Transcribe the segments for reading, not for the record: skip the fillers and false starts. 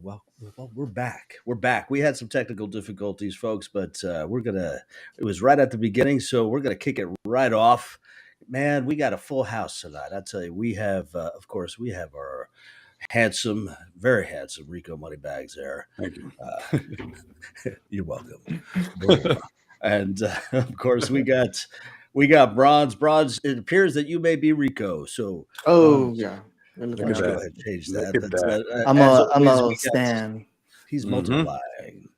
Well, we're back. We're back. We had some technical difficulties, folks, but it was right at the beginning, so we're gonna kick it right off. Man, we got a full house tonight. I tell you, we have, of course, we have our handsome, very handsome Rico Moneybags there. Thank you. You're welcome. And of course, we got Bronze. Bronze. It appears that you may be Rico. So, Oh Bronze, yeah. Good let looking me Look at out. go that. ahead and change Look that. at But that. as I'm always, a we got stan. he's Mm-hmm. multiplying.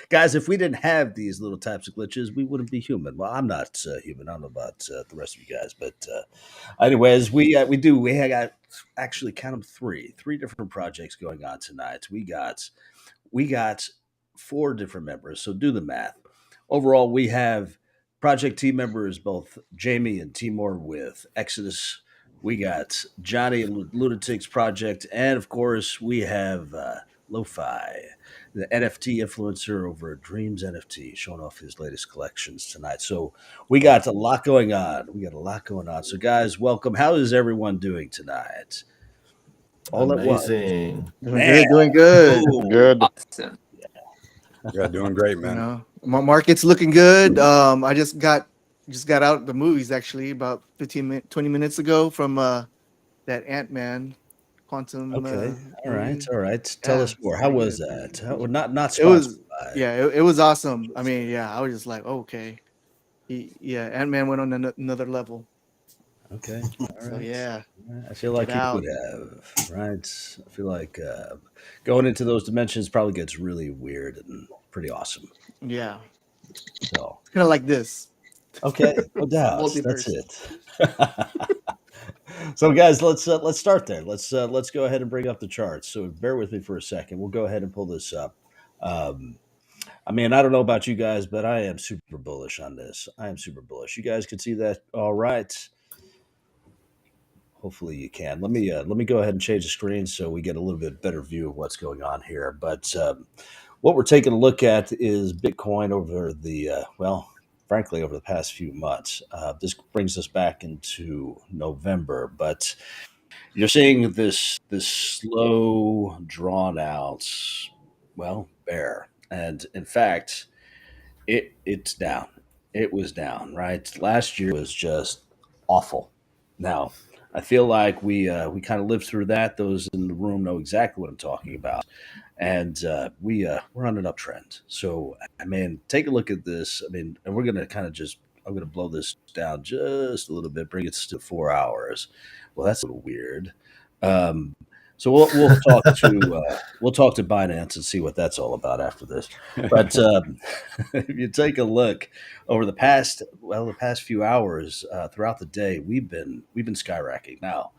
Guys, if we didn't have these little types of glitches, we wouldn't be human. Well, I'm not human. I don't know about the rest of you guys, but anyways, we got actually count them three different projects going on tonight. We got four different members. So do the math. Overall, we have project team members both Jamie and Timor with Exodus. We got Johnny and Lunatics Project, and of course we have Lo-Fi, the NFT influencer over at Dreamz NFT, showing off his latest collections tonight. So we got a lot going on. We got a lot going on. So guys, welcome. How is everyone doing tonight? All at once, Amazing. Doing man. good, doing good. Oh, Good. Awesome. Yeah, doing great, You man. know, market's looking good. I just got out the movies actually about 20 minutes ago from that Ant-Man quantum okay. All right. movie. All right. Tell Yeah, us it's more. How pretty was good. that? Not It was sponsored by. yeah, it was awesome. I mean, yeah, I was just like, okay. Yeah, Ant-Man went on another level. Okay. All So right. yeah, I feel check like it it out. would have, right? I feel like going into those dimensions probably gets really weird and pretty awesome. Yeah. So, It's kind of like this. okay, no doubt. That's Multiverse. it. So, guys, let's start there. Let's go ahead and bring up the charts. So, bear with me for a second. We'll go ahead and pull this up. Um, I mean, I don't know about you guys, but I am super bullish on this. I am super bullish. You guys can see that, all right? Hopefully you can. Let me go ahead and change the screen so we get a little bit better view of what's going on here. But what we're taking a look at is Bitcoin over the frankly, over the past few months. This brings us back into November, but you're seeing this slow, drawn out, bear, and in fact, it's down. It was down. Right, last year was just awful. Now, I feel like we kind of lived through that. Those in the room know exactly what I'm talking about, and we're on an uptrend. So I mean, take a look at this. I mean, and we're gonna kind of just I'm gonna blow this down just a little bit, bring it to 4 hours. Well, that's a little weird. Um, so we'll talk to Binance and see what that's all about after this. But if you take a look over the past few hours throughout the day, we've been skyrocketing. Now,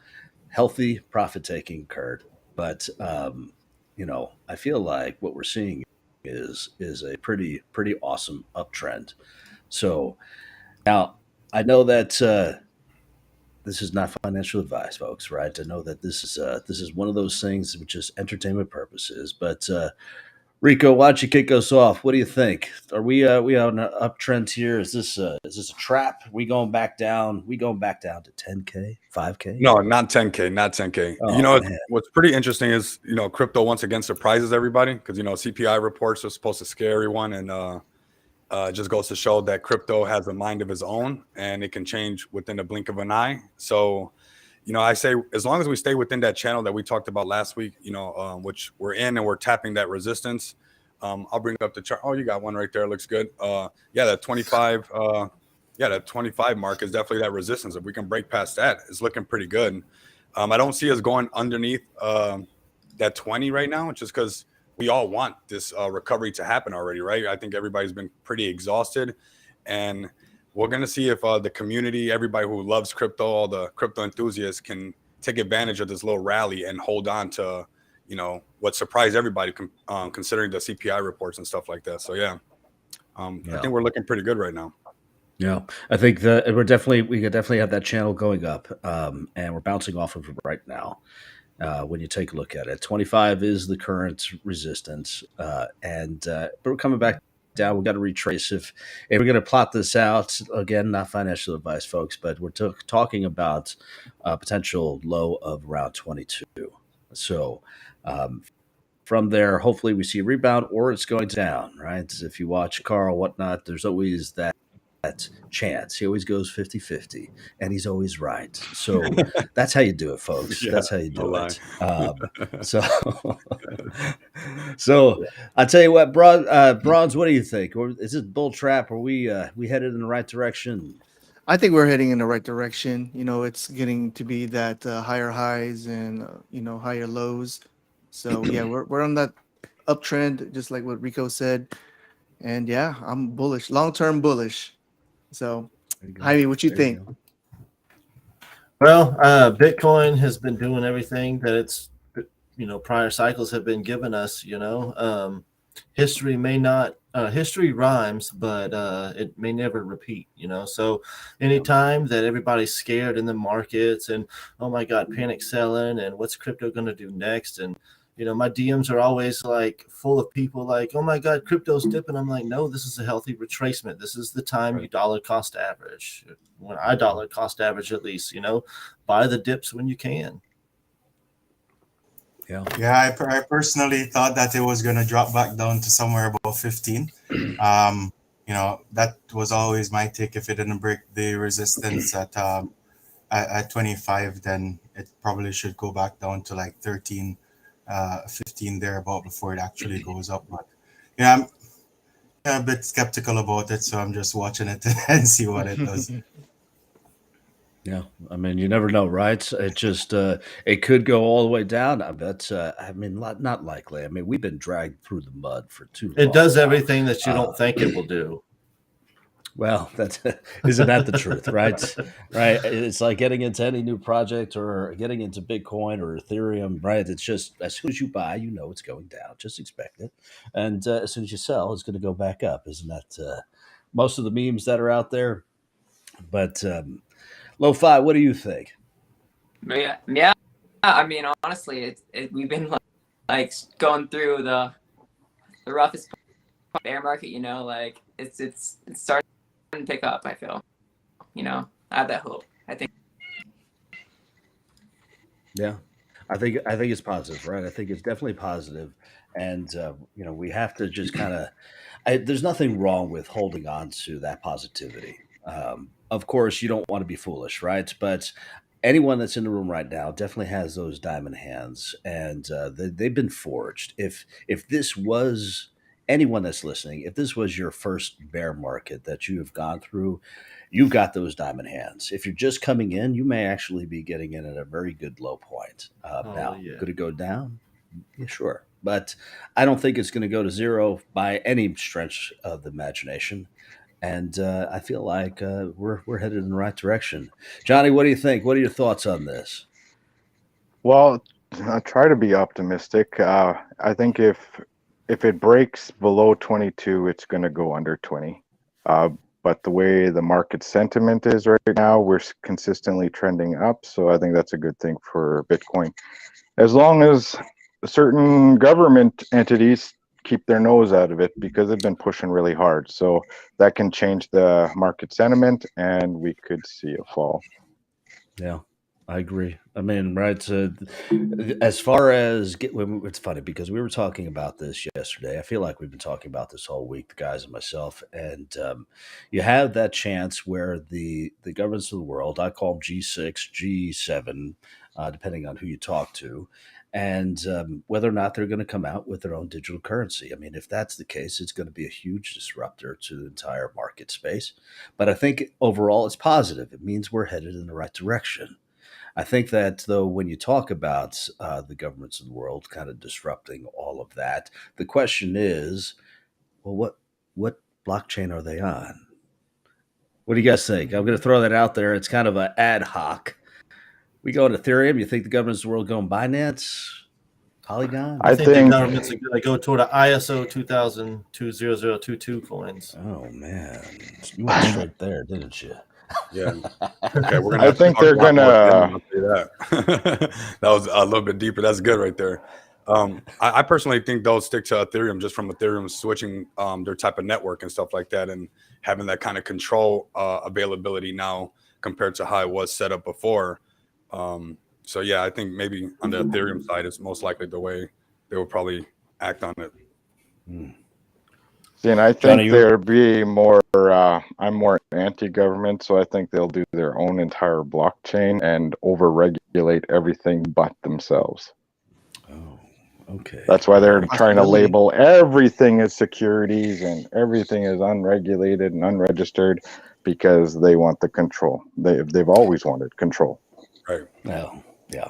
healthy profit taking occurred, but I feel like what we're seeing is a pretty awesome uptrend. So now I know that this is not financial advice, folks. Right? I know that this is one of those things which is entertainment purposes. But Rico, why don't you kick us off? What do you think? Are we on an uptrend here? Is this a trap? We going back down? We going back down to 10K, 5K? No, not 10K, not 10K. Oh man. What's pretty interesting is, crypto once again surprises everybody because, CPI reports are supposed to scare everyone. And it just goes to show that crypto has a mind of its own and it can change within the blink of an eye. So, I say as long as we stay within that channel that we talked about last week, which we're in and we're tapping that resistance. I'll bring up the chart. Oh, you got one right there. Looks good. That 25. That 25 mark is definitely that resistance. If we can break past that, it's looking pretty good. I don't see us going underneath that 20 right now, just because we all want this recovery to happen already, right? I think everybody's been pretty exhausted, and we're going to see if the community, everybody who loves crypto, all the crypto enthusiasts can take advantage of this little rally and hold on to, what surprised everybody considering the CPI reports and stuff like that. So, I think we're looking pretty good right now. Yeah, I think that we could definitely have that channel going up, and we're bouncing off of it right now. When you take a look at it, 25 is the current resistance, but we're coming back down. We got to retrace if we're going to plot this out again. Not financial advice, folks, but we're talking about a potential low of around 22. So From there, hopefully we see a rebound or it's going down, right? If you watch Carl, whatnot, there's always that chance. He always goes 50-50 and he's always right. So that's how you do it, folks. Yeah, That's how you no do lie. it. So, so I tell you what, Bronze, what do you think? Or is this bull trap? Are we headed in the right direction? I think we're heading in the right direction. You know, it's getting to be that higher highs and higher lows. So yeah, we're on that uptrend, just like what Rico said. And yeah, I'm bullish, long term bullish. So, There you go. Jaime, what you There you think? go. Well, Bitcoin has been doing everything that it's, prior cycles have been giving us. History may not, history rhymes, but it may never repeat. So anytime that everybody's scared in the markets and oh my God, panic selling and what's crypto going to do next, and my DMs are always like full of people like, oh my God, crypto's dipping. I'm like, no, this is a healthy retracement. This is the time you dollar cost average. When I dollar cost average, at least, buy the dips when you can. Yeah, I personally thought that it was going to drop back down to somewhere about 15. That was always my take. If it didn't break the resistance at 25, then it probably should go back down to like 13, 15 thereabout before it actually goes up. But yeah, I'm a bit skeptical about it, so I'm just watching it and see what it does. Yeah, I mean, you never know, right? It just it could go all the way down. I bet. I mean, not likely. I mean, we've been dragged through the mud for too long. It does now. everything that you don't think it will do. Well, that's isn't that the truth, right? Right. It's like getting into any new project or getting into Bitcoin or Ethereum, right? It's just as soon as you buy, you know it's going down. Just expect it, and as soon as you sell, it's going to go back up. Isn't that most of the memes that are out there? But Lo-Fi, what do you think? Yeah. I mean, honestly, we've been like going through the roughest bear market. Like it's starting to pick up. I feel. I have that hope. I think. Yeah, I think it's positive, right? I think it's definitely positive, and we have to just kind of. There's nothing wrong with holding on to that positivity. Of course, you don't want to be foolish, right? But anyone that's in the room right now definitely has those diamond hands, and they've been forged. If this was anyone that's listening, if this was your first bear market that you have gone through, you've got those diamond hands. If you're just coming in, you may actually be getting in at a very good low point. Now, yeah. could it go down? Yeah, sure. But I don't think it's going to go to zero by any stretch of the imagination. And I feel like we're headed in the right direction. Johnny, what do you think? What are your thoughts on this? Well, I try to be optimistic. I think if it breaks below 22, it's going to go under 20. But the way the market sentiment is right now, we're consistently trending up. So I think that's a good thing for Bitcoin. As long as certain government entities keep their nose out of it, because they've been pushing really hard. So that can change the market sentiment and we could see a fall. Yeah, I agree. I mean, right. As far as it's funny because we were talking about this yesterday. I feel like we've been talking about this all week, the guys and myself. And you have that chance where the governments of the world, I call them G6, G7, depending on who you talk to, and whether or not they're going to come out with their own digital currency. I mean, if that's the case, it's going to be a huge disruptor to the entire market space. But I think overall it's positive. It means we're headed in the right direction. I think that, though, when you talk about the governments of the world kind of disrupting all of that, the question is, well, what blockchain are they on? What do you guys think? I'm going to throw that out there. It's kind of an ad hoc. We go into Ethereum. You think the governments of the world going Binance, Polygon? I think the governments are going to go toward an ISO 2000-2022 coins. Oh man, you went straight there, didn't you? Yeah. Okay, we're gonna. I think they're gonna. That was a little bit deeper. That's good right there. I personally think they'll stick to Ethereum just from Ethereum switching their type of network and stuff like that, and having that kind of control availability now compared to how it was set up before. So yeah, I think maybe on the Ethereum side, it's most likely the way they will probably act on it. See, and I Johnny, think there'd be more. I'm more anti-government, so I think they'll do their own entire blockchain and over-regulate everything but themselves. Oh, okay. That's why they're trying to Possibility. label everything as securities and everything is unregulated and unregistered because they want the control. They've always wanted control. Right. Well, yeah,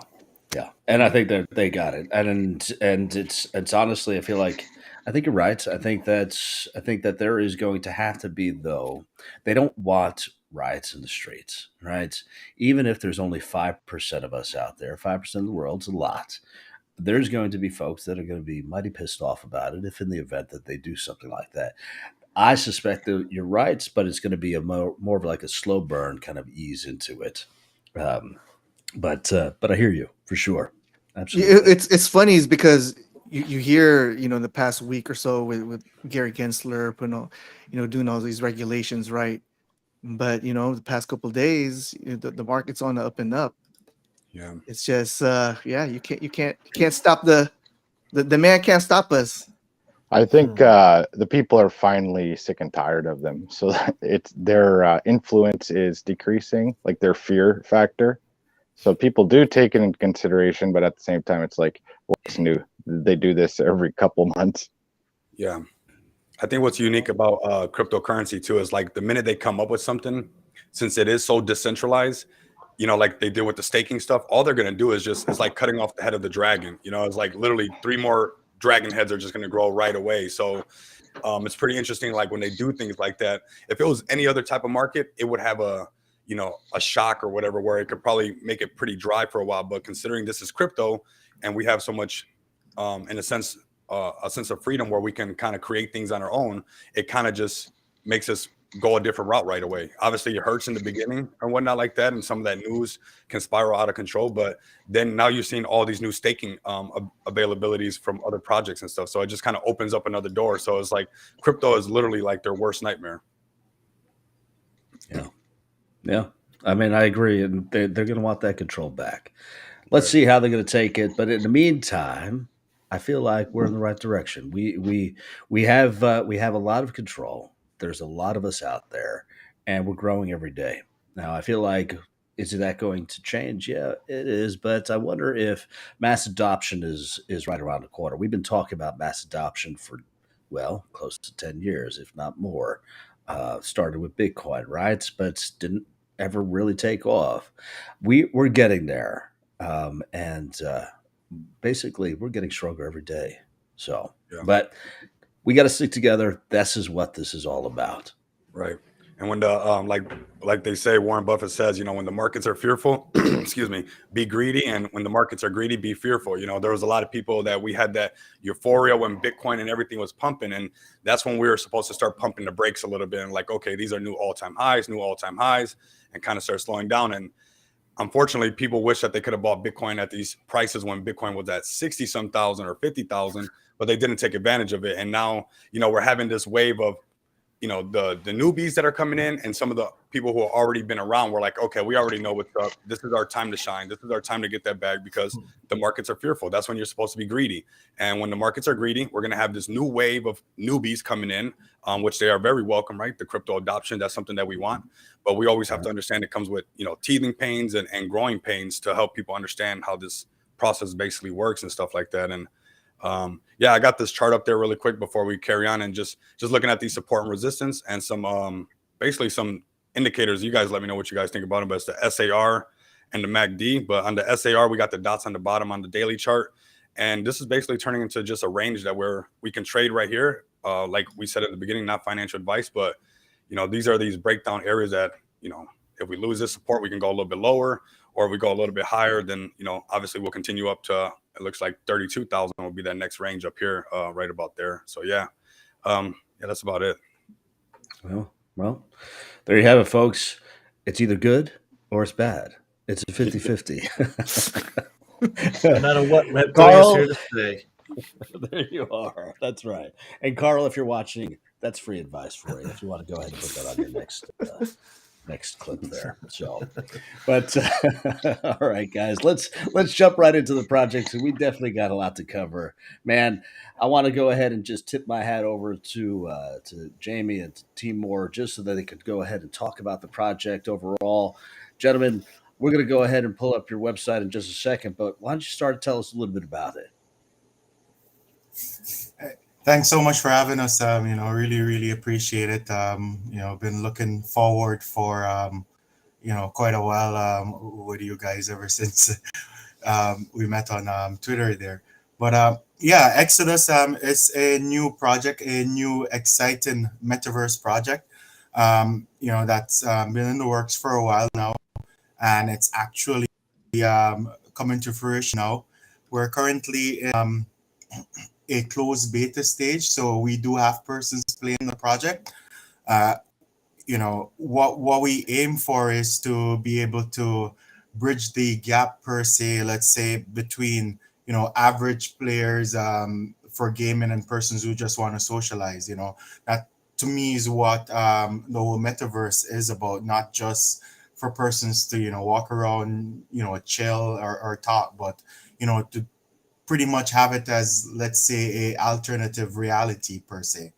yeah, and I think that they got it, and it's honestly, I think you're right. I think that there is going to have to be, though. They don't want riots in the streets, right? Even if there's only 5% of us out there, 5% of the world's a lot. There's going to be folks that are going to be mighty pissed off about it if in the event that they do something like that. I suspect that you're right, but it's going to be a more of like a slow burn kind of ease into it. Um, but I hear you for sure. Absolutely. It's funny is because you hear, in the past week or so with Gary Gensler putting all, doing all these regulations, right? But the past couple of days, the market's on the up and up. Yeah. It's just you can't stop the man can't stop us. I think the people are finally sick and tired of them. So it's their influence is decreasing, like their fear factor. So people do take it into consideration, but at the same time, it's like, what's new? They do this every couple months. Yeah. I think what's unique about cryptocurrency too is like the minute they come up with something, since it is so decentralized, like they did with the staking stuff, all they're going to do is it's like cutting off the head of the dragon. It's like literally 3 more dragon heads are just going to grow right away. So it's pretty interesting. Like when they do things like that, if it was any other type of market, it would have a shock or whatever, where it could probably make it pretty dry for a while. But considering this is crypto and we have so much, in a sense of freedom where we can kind of create things on our own, it kind of just makes us go a different route right away. Obviously it hurts in the beginning and whatnot like that, and some of that news can spiral out of control, but then now you're seeing all these new staking availabilities from other projects and stuff, so it just kind of opens up another door. So it's like crypto is literally like their worst nightmare. Yeah, I mean, I agree, and they're going to want that control back. Let's see how they're going to take it, but in the meantime, I feel like we're in the right direction. We have a lot of control. There's a lot of us out there, and we're growing every day. Now, I feel like, is that going to change? Yeah, it is, but I wonder if mass adoption is right around the corner. We've been talking about mass adoption for, well, close to 10 years, if not more. Started with Bitcoin, right? But didn't ever really take off. We're getting there, and basically we're getting stronger every day. So, Yeah. but we got to stick together. This is what this is all about. Right. And when the like they say, Warren Buffett says, when the markets are fearful, excuse me, be greedy, and when the markets are greedy, be fearful. There was a lot of people that we had that euphoria when Bitcoin and everything was pumping, and that's when we were supposed to start pumping the brakes a little bit and like, okay, these are new all-time highs, and kind of start slowing down. And unfortunately, people wish that they could have bought Bitcoin at these prices when Bitcoin was at 60 some thousand or 50,000, but they didn't take advantage of it. And now, we're having this wave of the newbies that are coming in, and some of the people who have already been around. We're like, okay, we already know what's up. This is our time to shine. This is our time to get that bag, because the markets are fearful. That's when you're supposed to be greedy. And when the markets are greedy, we're going to have this new wave of newbies coming in, which they are very welcome, right? The crypto adoption, that's something that we want. But we always have to understand it comes with, teething pains and growing pains to help people understand how this process basically works and stuff like that. And I got this chart up there really quick before we carry on, and just looking at these support and resistance and some basically some indicators. You guys let me know what you guys think about them, but it's the SAR and the MACD. But on the SAR, we got the dots on the bottom on the daily chart, and this is basically turning into just a range that we can trade right here. Like we said at the beginning, not financial advice, but these are these breakdown areas that if we lose this support, we can go a little bit lower, or if we go a little bit higher, then obviously we'll continue up to, it looks like 32,000 will be that next range up here, right about there. So that's about it. Well, there you have it, folks. It's either good or it's bad. It's a 50-50. No matter what, Web3 Carl, is here to stay. there you are. That's right. And Carl, if you're watching, that's free advice for you. If you want to go ahead and put that on your next next clip there. So, but all right, guys, let's jump right into the project. So we definitely got a lot to cover, man. I want to go ahead and just tip my hat over to Jamie and to Timur, just so that they could go ahead and talk about the project overall. Gentlemen, we're going to go ahead and pull up your website in just a second, but why don't you start to tell us a little bit about it? Thanks so much for having us. Really, really appreciate it. Been looking forward for quite a while with you guys ever since we met on Twitter there. But yeah, Exodus is a new project, a new exciting metaverse project. That's been in the works for a while now, and it's actually coming to fruition now. We're currently in a closed beta stage, so we do have persons playing the project. What we aim for is to be able to bridge the gap per se, let's say, between average players for gaming and persons who just want to socialize. That to me is what the whole metaverse is about, not just for persons to walk around, chill or talk, but to pretty much have it as, let's say, a alternative reality per se.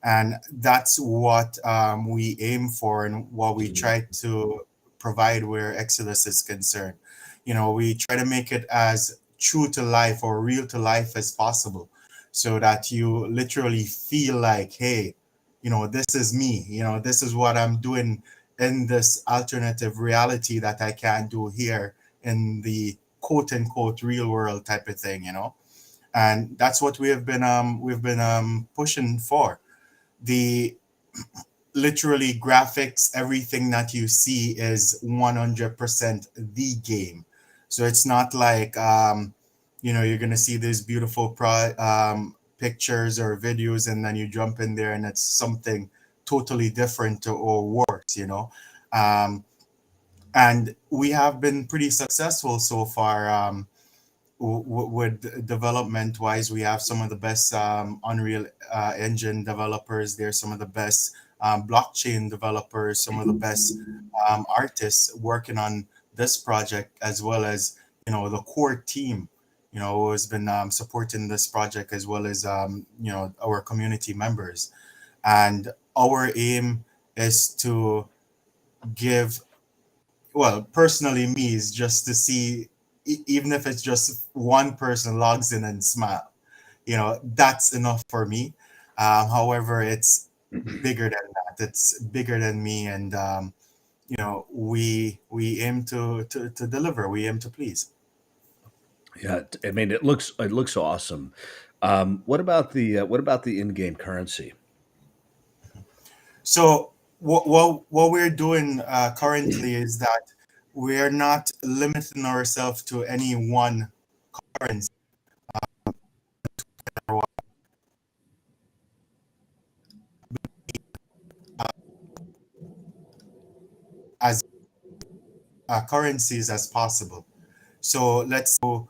And that's what we aim for and what we try to provide where Exodus is concerned. We try to make it as true to life or real to life as possible, so that you literally feel like, hey, this is me, this is what I'm doing in this alternative reality that I can't do here in the quote unquote real world type of thing, and that's what we've been pushing for. The literally graphics, everything that you see is 100% the game. So it's not like you're gonna see these beautiful pictures or videos, and then you jump in there and it's something totally different or worse, and we have been pretty successful so far. With development wise, we have some of the best Unreal Engine developers. There's some of the best blockchain developers, some of the best artists working on this project, as well as the core team who has been supporting this project, as well as our community members. And our aim is to give, well, personally, me, is just to see, even if it's just one person logs in and smile, that's enough for me. However, it's bigger than that. It's bigger than me, and we aim to deliver. We aim to please. Yeah, I mean, it looks awesome. What about the in-game currency? So what we're doing currently is that we're not limiting ourselves to any one currency. As currencies as possible. So let's go.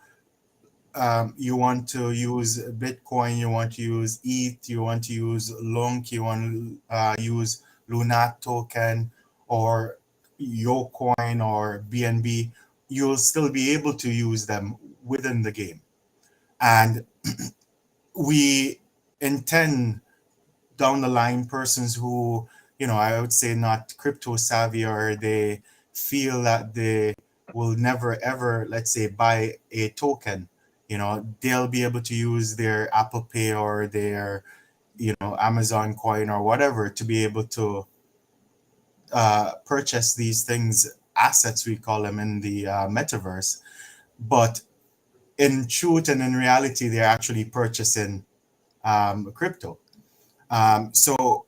You want to use Bitcoin, you want to use ETH, you want to use LUNC, you want to use Lunatics Token or YoCoin or BNB. You'll still be able to use them within the game. And we intend down the line persons who, I would say not crypto savvy, or they feel that they will never ever, let's say, buy a token, they'll be able to use their Apple Pay or their, Amazon coin or whatever to be able to purchase these things, assets we call them, in the metaverse. But in truth and in reality, they're actually purchasing crypto. So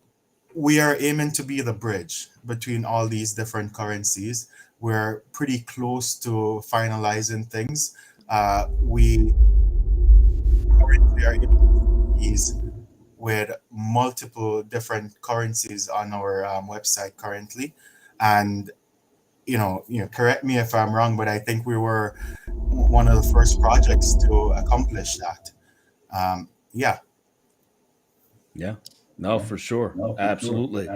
we are aiming to be the bridge between all these different currencies. We're pretty close to finalizing things. We currently are with multiple different currencies on our website currently, and correct me if I'm wrong, but I think we were one of the first projects to accomplish that. Yeah. Yeah, no, for sure. Absolutely.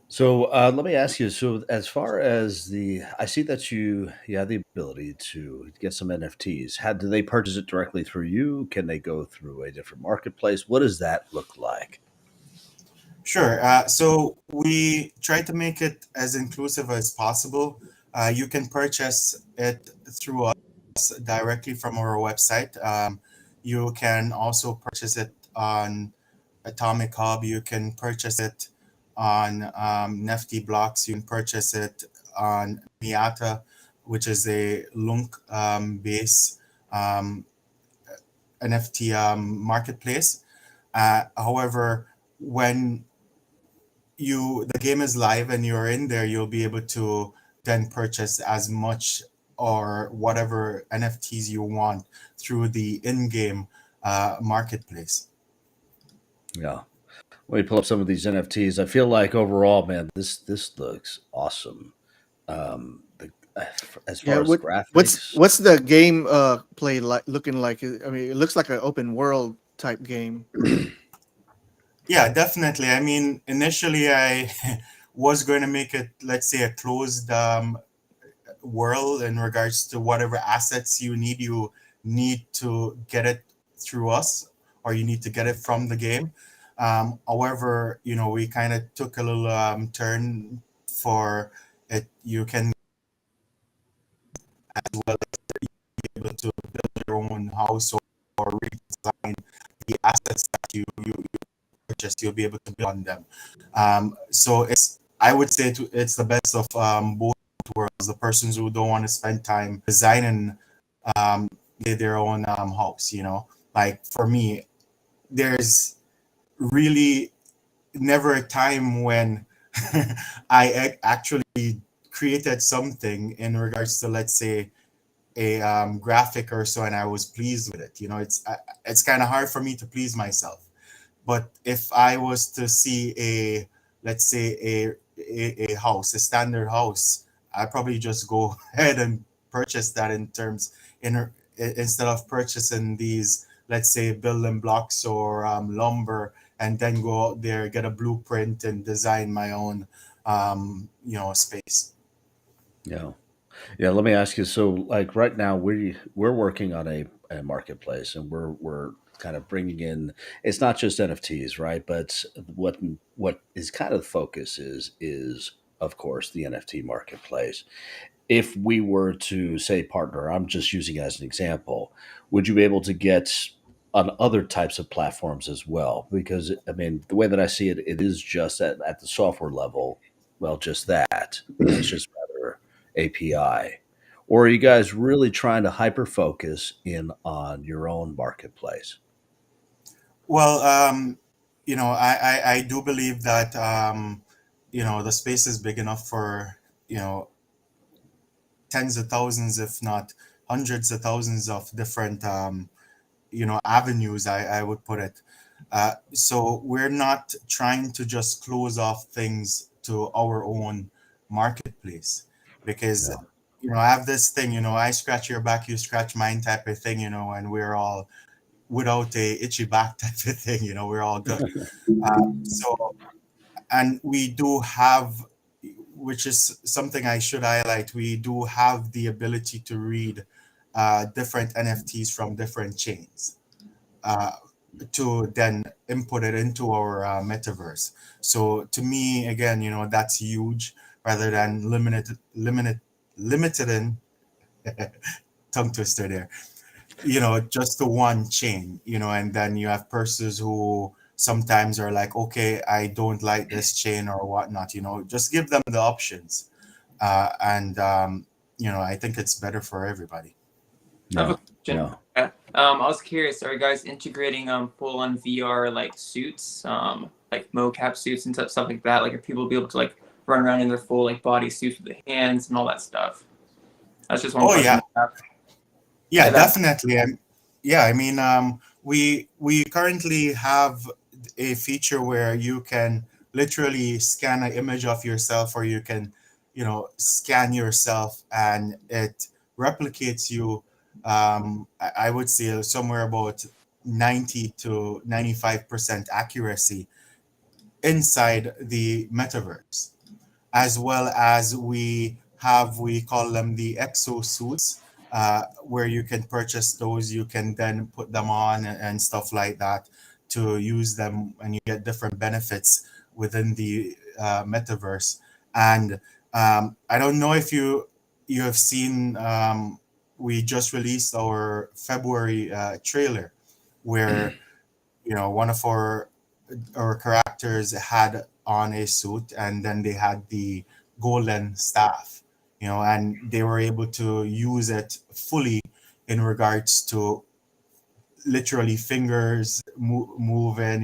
So let me ask you. So as far as I see that you have the ability to get some NFTs. How do they purchase it directly through you? Can they go through a different marketplace? What does that look like? Sure. So we try to make it as inclusive as possible. You can purchase it through us directly from our website. You can also purchase it on Atomic Hub. You can purchase it on NFT Blocks. You can purchase it on Miata, which is a Lunk base um, NFT marketplace. However, when the game is live and you're in there, you'll be able to then purchase as much or whatever NFTs you want through the in-game marketplace. Yeah. Let me pull up some of these NFTs. I feel like overall, man, this looks awesome. The, as Yeah, far as the graphics, what's the game play like looking like? I mean, it looks like an open world type game. Yeah, definitely. I mean, initially I was going to make it, let's say, a closed world in regards to whatever assets you need to get it through us, or you need to get it from the game. However, we kind of took a little turn for it. You can as well be able to build your own house or redesign the assets that you purchase. You'll be able to build on them. So I would say it's the best of both worlds. The persons who don't want to spend time designing um, their own house, like for me, there's really never a time when I actually created something in regards to, let's say, a graphic or so, and I was pleased with it. It's kind of hard for me to please myself. But if I was to see let's say a house, a standard house, I probably just go ahead and purchase that instead of purchasing these, let's say, building blocks or lumber, and then go out there, get a blueprint, and design my own, space. yeah. Yeah, let me ask you. So, like right now, we're working on a marketplace, and we're kind of bringing in. It's not just NFTs, right? But what is kind of the focus is of course the NFT marketplace. If we were to say partner, I'm just using it as an example. Would you be able to get on other types of platforms as well? Because I mean, the way that I see it, it is just at the software level. Well, just that. It's just rather API. Or are you guys really trying to hyper focus in on your own marketplace? Well, I do believe that the space is big enough for you know tens of thousands, if not hundreds of thousands of different avenues. I would put it. So we're not trying to just close off things to our own marketplace, because Yeah. I have this thing. I scratch your back, you scratch mine type of thing. And we're all without a itchy back type of thing. We're all good. So, and we do have, which is something I should highlight, we do have the ability to read different NFTs from different chains uh, to then input it into our metaverse. So to me, again, that's huge, rather than limited in tongue twister there, just the one chain, and then you have persons who sometimes are like, okay, I don't like this chain or whatnot, just give them the options. And I think it's better for everybody. I have a Yeah. question. Yeah. I was curious, are you guys integrating full on VR like suits, like mocap suits and stuff like that? Like, are people be able to like run around in their full like body suits with the hands and all that stuff? That's just one Oh question yeah. I have. Yeah, Yeah, that definitely. And yeah, I mean, we currently have a feature where you can literally scan an image of yourself, or you can, scan yourself, and it replicates you. I would say somewhere about 90 to 95% accuracy inside the metaverse. as well as we call them the exo suits, where you can purchase those, you can then put them on and stuff like that to use them, and you get different benefits within the metaverse. And I don't know if you have seen, we just released our February trailer, where one of our characters had on a suit, and then they had the golden staff, and they were able to use it fully in regards to literally fingers moving,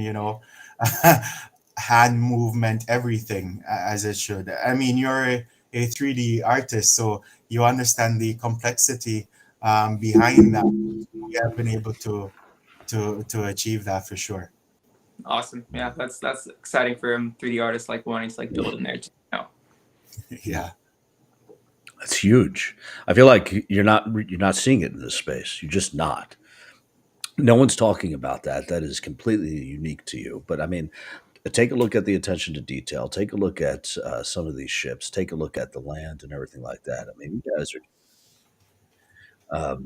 hand movement, everything as it should. I mean, you're a 3D artist, so you understand the complexity behind that. We have been able to achieve that for sure. Awesome. Yeah, that's exciting for 3D artists like wanting to build in there. Yeah. That's huge. I feel like you're not seeing it in this space. You're just not. No one's talking about that. That is completely unique to you. But I mean, take a look at the attention to detail. Take a look at some of these ships. Take a look at the land and everything like that. I mean, you guys are.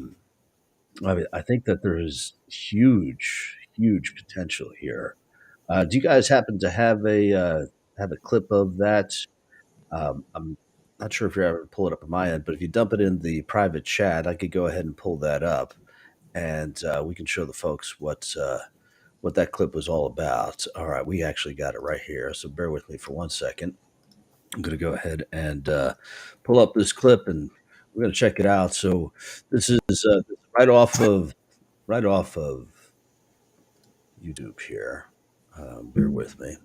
I think that there is huge potential here. Do you guys happen to have a clip of that? I'm not sure if you're ever pull it up on my end, but if you dump it in the private chat, I could go ahead and pull that up, and we can show the folks what that clip was all about. All right, we actually got it right here, so bear with me for 1 second. I'm going to go ahead and pull up this clip, and we're going to check it out. So this is right off of YouTube here. Bear with me.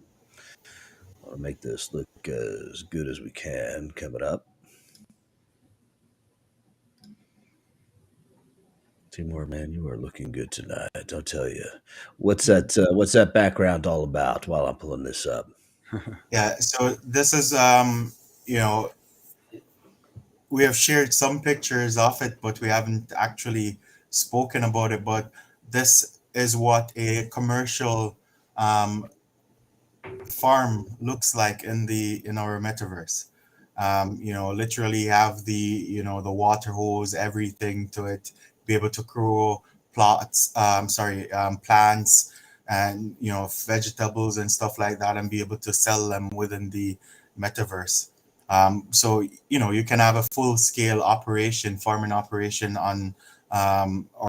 I want to make this look as good as we can coming up. Timur, man, you are looking good tonight. I'll tell you. What's that background all about while I'm pulling this up? Yeah, so this is we have shared some pictures of it, but we haven't actually spoken about it. But this is what a commercial farm looks like in our metaverse. Literally have the water hose, everything to it, be able to grow plants and vegetables and stuff like that, and be able to sell them within the metaverse. So you can have a full scale operation, farming operation on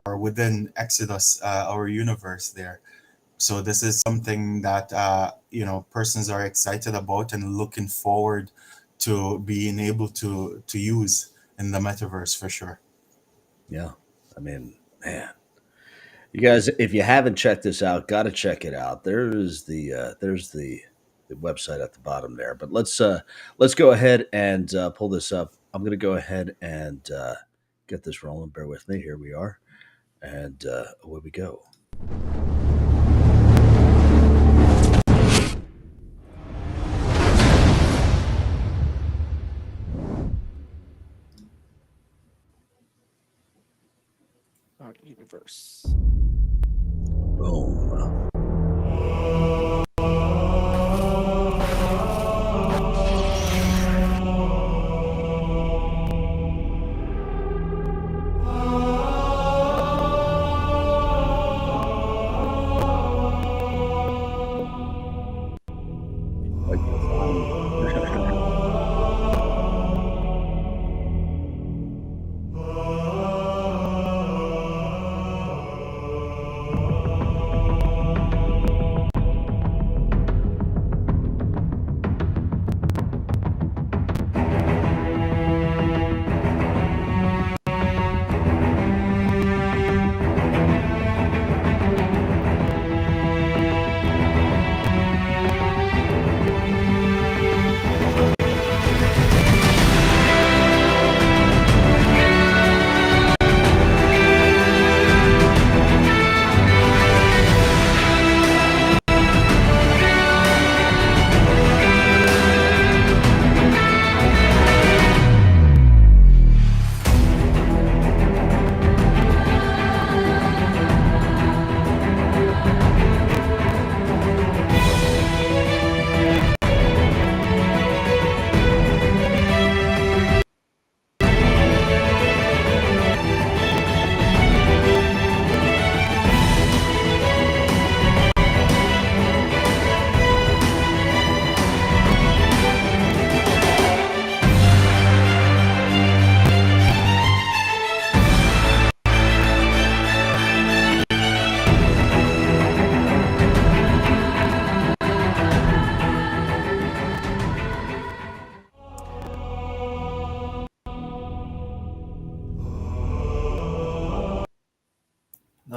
or within Exodus, our universe there. So this is something that persons are excited about and looking forward to being able to use in the metaverse for sure. Yeah, I mean, man, you guys, if you haven't checked this out, got to check it out. There's the website at the bottom there. But let's go ahead and pull this up. I'm going to go ahead and get this rolling. Bear with me. Here we are, and away we go. Universe. Boom.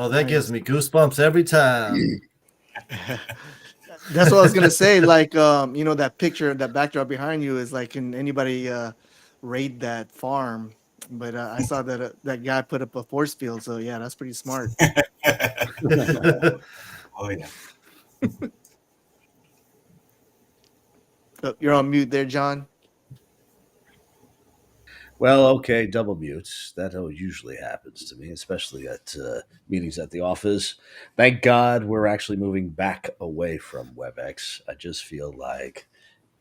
Oh, that gives me goosebumps every time. That's what I was gonna say. Like, you know, that picture, that backdrop behind you is like, can anybody raid that farm? But I saw that that guy put up a force field, so yeah, that's pretty smart. Oh yeah. Oh, you're on mute there, John. Well, okay, double mutes. That usually happens to me, especially at meetings at the office. Thank God we're actually moving back away from WebEx. I just feel like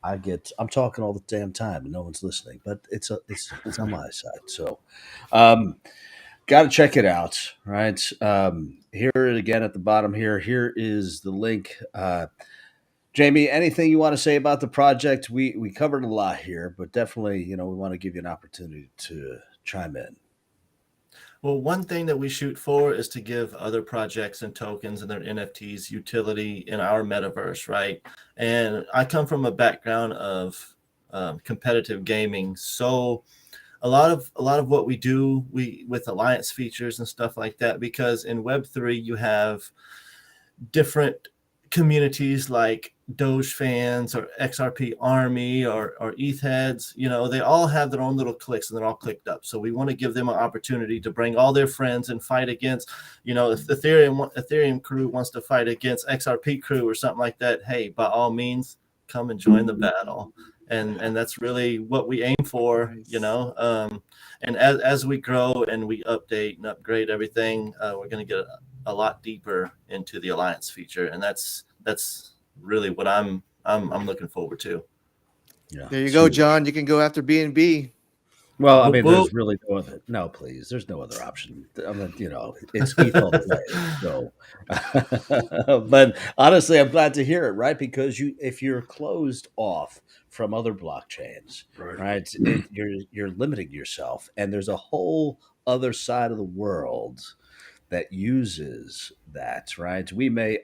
I'm talking all the damn time and no one's listening, but it's on my side. So, um, got to check it out, right? Here it again at the bottom here. Here is the link. Jamie, anything you want to say about the project? We covered a lot here, but definitely, we want to give you an opportunity to chime in. Well, one thing that we shoot for is to give other projects and tokens and their NFTs utility in our metaverse, right? And I come from a background of competitive gaming, so a lot of what we do with alliance features and stuff like that, because in Web3 you have different communities like Doge fans or XRP Army or ETH heads, they all have their own little cliques and they're all clicked up. So we want to give them an opportunity to bring all their friends and fight against, if the Ethereum crew wants to fight against XRP crew or something like that, hey, by all means, come and join the battle. And that's really what we aim for, and as we grow and we update and upgrade everything, we're going to get a lot deeper into the alliance feature, and that's really what I'm looking forward to. Yeah, There you go, John. You can go after BNB. Well, I Whoop, mean, whoop. there's really no other. No, please, there's no other option. I mean, it's ETH all the way. So, but honestly, I'm glad to hear it, right? Because if you're closed off from other blockchains, right, you're limiting yourself, and there's a whole other side of the world that uses that, right? Me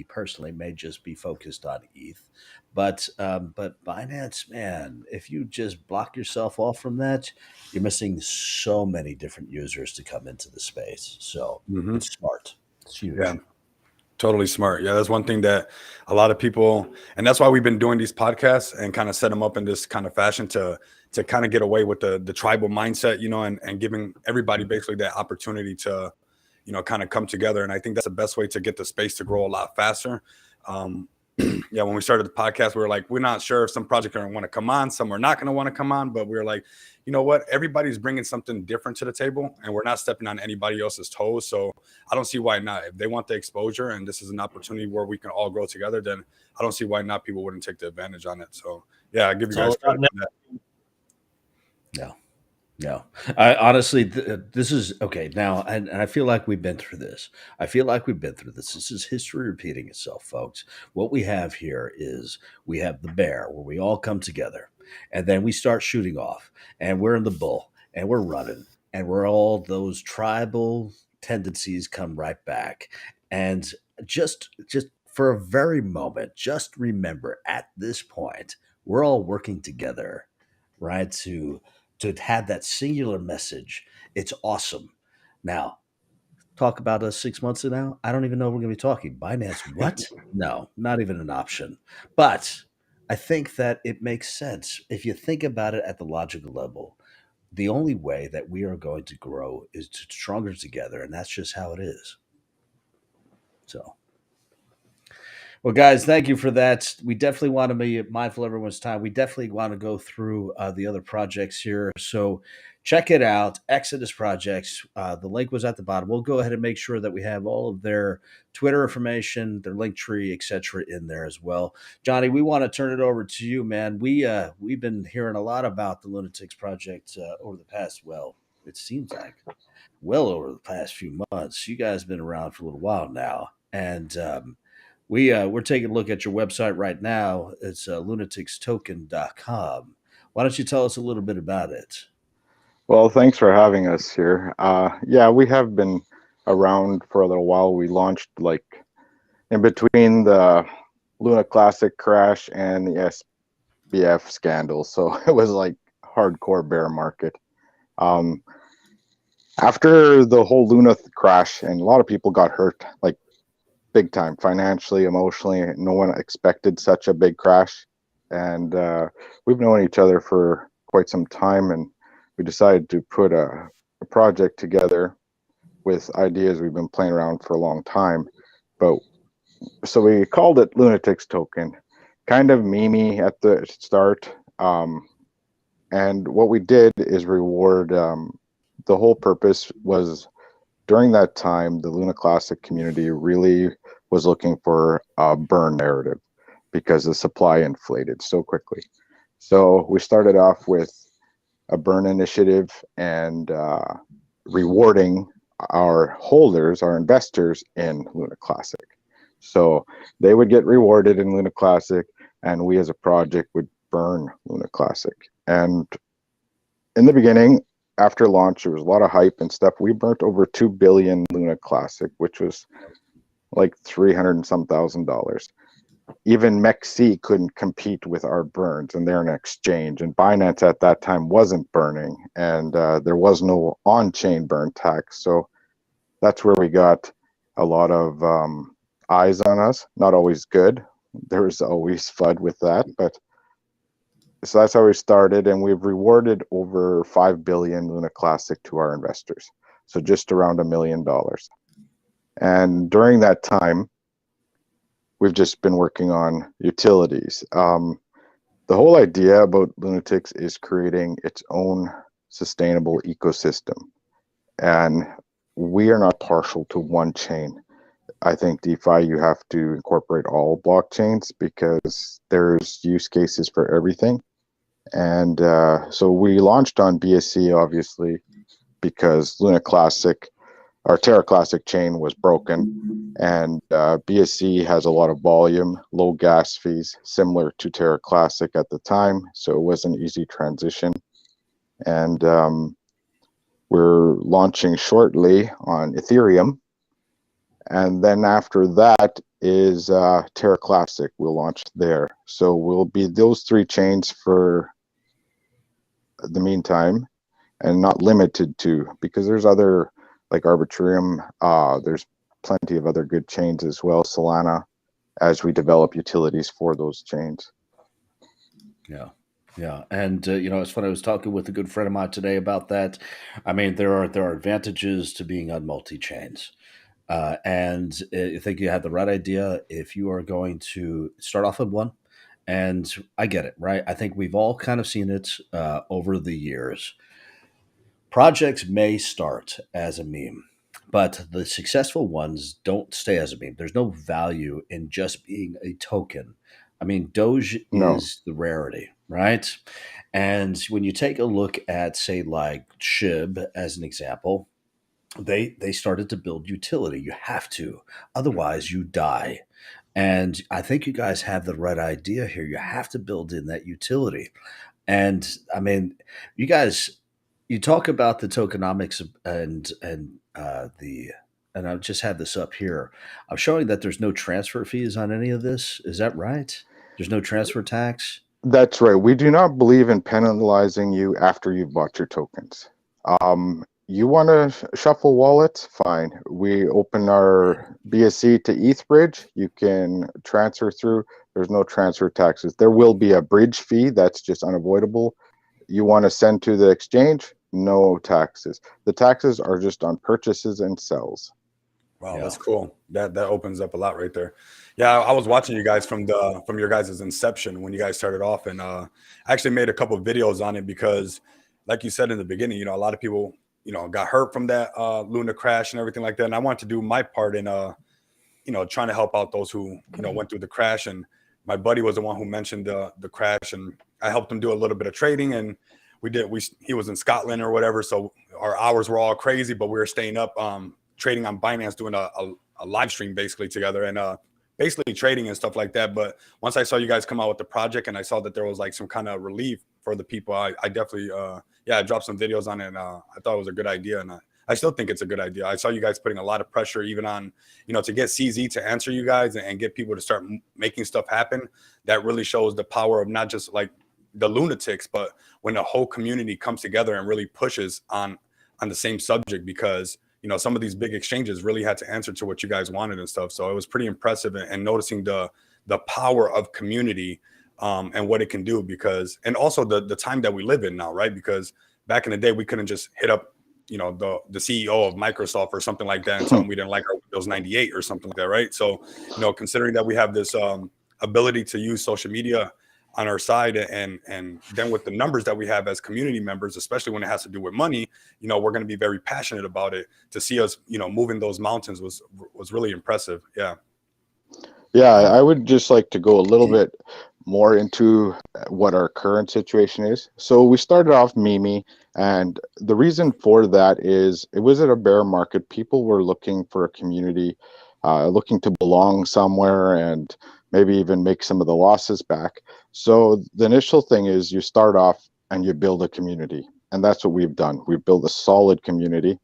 personally, may just be focused on ETH, but Binance, man, if you just block yourself off from that, you're missing so many different users to come into the space. So it's smart. It's huge. Yeah. Totally smart. Yeah, that's one thing that a lot of people, and that's why we've been doing these podcasts and kind of set them up in this kind of fashion to kind of get away with the tribal mindset, and giving everybody basically that opportunity to, kind of come together. And I think that's the best way to get the space to grow a lot faster. Yeah, when we started the podcast, we were like, we're not sure if some projects are going to want to come on, some are not going to want to come on, but we were like, you know what? Everybody's bringing something different to the table, and we're not stepping on anybody else's toes. So I don't see why not. If they want the exposure and this is an opportunity where we can all grow together, then I don't see why not people wouldn't take the advantage on it. So yeah, I give you guys credit for that. No, I honestly, this is okay now, and I feel like we've been through this. This is history repeating itself, folks. What we have here is we have the bear where we all come together, and then we start shooting off, and we're in the bull, and we're running, and we're all those tribal tendencies come right back, and just for a very moment, just remember at this point, we're all working together, right? To have that singular message. It's awesome. Now, talk about us 6 months from now. I don't even know if we're going to be talking. Binance, what? No, not even an option. But I think that it makes sense. If you think about it at the logical level, the only way that we are going to grow is stronger together. And that's just how it is. So. Well, guys, thank you for that. We definitely want to be mindful of everyone's time. We definitely want to go through the other projects here. So check it out, Exodus Projects. The link was at the bottom. We'll go ahead and make sure that we have all of their Twitter information, their link tree, etc., in there as well. Johnny, we want to turn it over to you, man. We've been hearing a lot about the Lunatics Project over the past, it seems like well over the past few months. You guys have been around for a little while now, and we're taking a look at your website right now. It's lunaticstoken.com. Why don't you tell us a little bit about it? Well, thanks for having us here. Yeah, we have been around for a little while. We launched like in between the Luna Classic crash and the SBF scandal. So it was like hardcore bear market. After the whole Luna crash, and a lot of people got hurt, like big time, financially, emotionally. No one expected such a big crash, and we've known each other for quite some time, and we decided to put a project together with ideas we've been playing around for a long time. But so we called it Lunatics Token, kind of memey at the start. And what we did is reward. The whole purpose was during that time, the Luna Classic community really was looking for a burn narrative because the supply inflated so quickly. So we started off with a burn initiative and rewarding our holders, our investors in Luna Classic. So they would get rewarded in Luna Classic, and we as a project would burn Luna Classic. And in the beginning, after launch, there was a lot of hype and stuff. We burnt over 2 billion Luna Classic, which was like 300 and some $1,000. Even MEXC couldn't compete with our burns, and they're an exchange. And Binance at that time wasn't burning, and there was no on-chain burn tax. So that's where we got a lot of eyes on us. Not always good. There was always FUD with that, but so that's how we started, and we've rewarded over 5 billion Luna Classic to our investors. So just around $1 million. And during that time, we've just been working on utilities. The whole idea about Lunatics is creating its own sustainable ecosystem. And we are not partial to one chain. I think DeFi, you have to incorporate all blockchains because there's use cases for everything. And so we launched on BSC, obviously, because Luna Classic, our Terra Classic chain was broken, and BSC has a lot of volume, low gas fees, similar to Terra Classic at the time. So it was an easy transition. And we're launching shortly on Ethereum. And then after that is Terra Classic. We'll launch there. So we'll be those three chains for the meantime, and not limited to, because there's other like Arbitrium. There's plenty of other good chains as well, Solana, as we develop utilities for those chains. Yeah. Yeah, and it's funny. I was talking with a good friend of mine today about that. I mean, there are advantages to being on multi-chains. And I think you had the right idea if you are going to start off with one. And I get it, right? I think we've all kind of seen it over the years. Projects may start as a meme, but the successful ones don't stay as a meme. There's no value in just being a token. I mean, Doge No. is the rarity, right? And when you take a look at, say, like SHIB as an example, they started to build utility. You have to, otherwise you die. And I think you guys have the right idea here. You have to build in that utility. And I mean, you guys, you talk about the tokenomics and I just had this up here. I'm showing that there's no transfer fees on any of this. Is that right? There's no transfer tax. That's right. We do not believe in penalizing you after you've bought your tokens. You want to shuffle wallets? Fine. We open our BSC to ETH bridge. You can transfer through. There's no transfer taxes. There will be a bridge fee. That's just unavoidable. You want to send to the exchange? No taxes. The taxes are just on purchases and sells. Wow, Yeah. that's cool. That opens up a lot right there. Yeah, I was watching you guys from your guys' inception when you guys started off, and I actually made a couple of videos on it because, like you said in the beginning, a lot of people, got hurt from that Luna crash and everything like that. And I want to do my part in trying to help out those who, went through the crash. And my buddy was the one who mentioned the crash, and I helped him do a little bit of trading. And he was in Scotland or whatever, so our hours were all crazy, but we were staying up trading on Binance, doing a live stream basically together, and basically trading and stuff like that. But once I saw you guys come out with the project and I saw that there was like some kind of relief for the people, I definitely I dropped some videos on it, and I thought it was a good idea, and I still think it's a good idea. I saw you guys putting a lot of pressure even on, to get CZ to answer you guys and get people to start making stuff happen. That really shows the power of not just like the Lunatics, but when the whole community comes together and really pushes on on the same subject, because some of these big exchanges really had to answer to what you guys wanted and stuff. So it was pretty impressive, and noticing the power of community, and what it can do, because, and also the time that we live in now, right? Because back in the day, we couldn't just hit up the CEO of Microsoft or something like that and tell them we didn't like our Windows 98 or something like that, right? So considering that we have this ability to use social media on our side, and then with the numbers that we have as community members, especially when it has to do with money, we're going to be very passionate about it. To see us moving those mountains was really impressive. Yeah, I would just like to go a little bit more into what our current situation is. So we started off Mimi, and the reason for that is it was at a bear market. People were looking for a community, looking to belong somewhere, and maybe even make some of the losses back. So the initial thing is you start off and you build a community, and that's what we've done. We've built a solid community.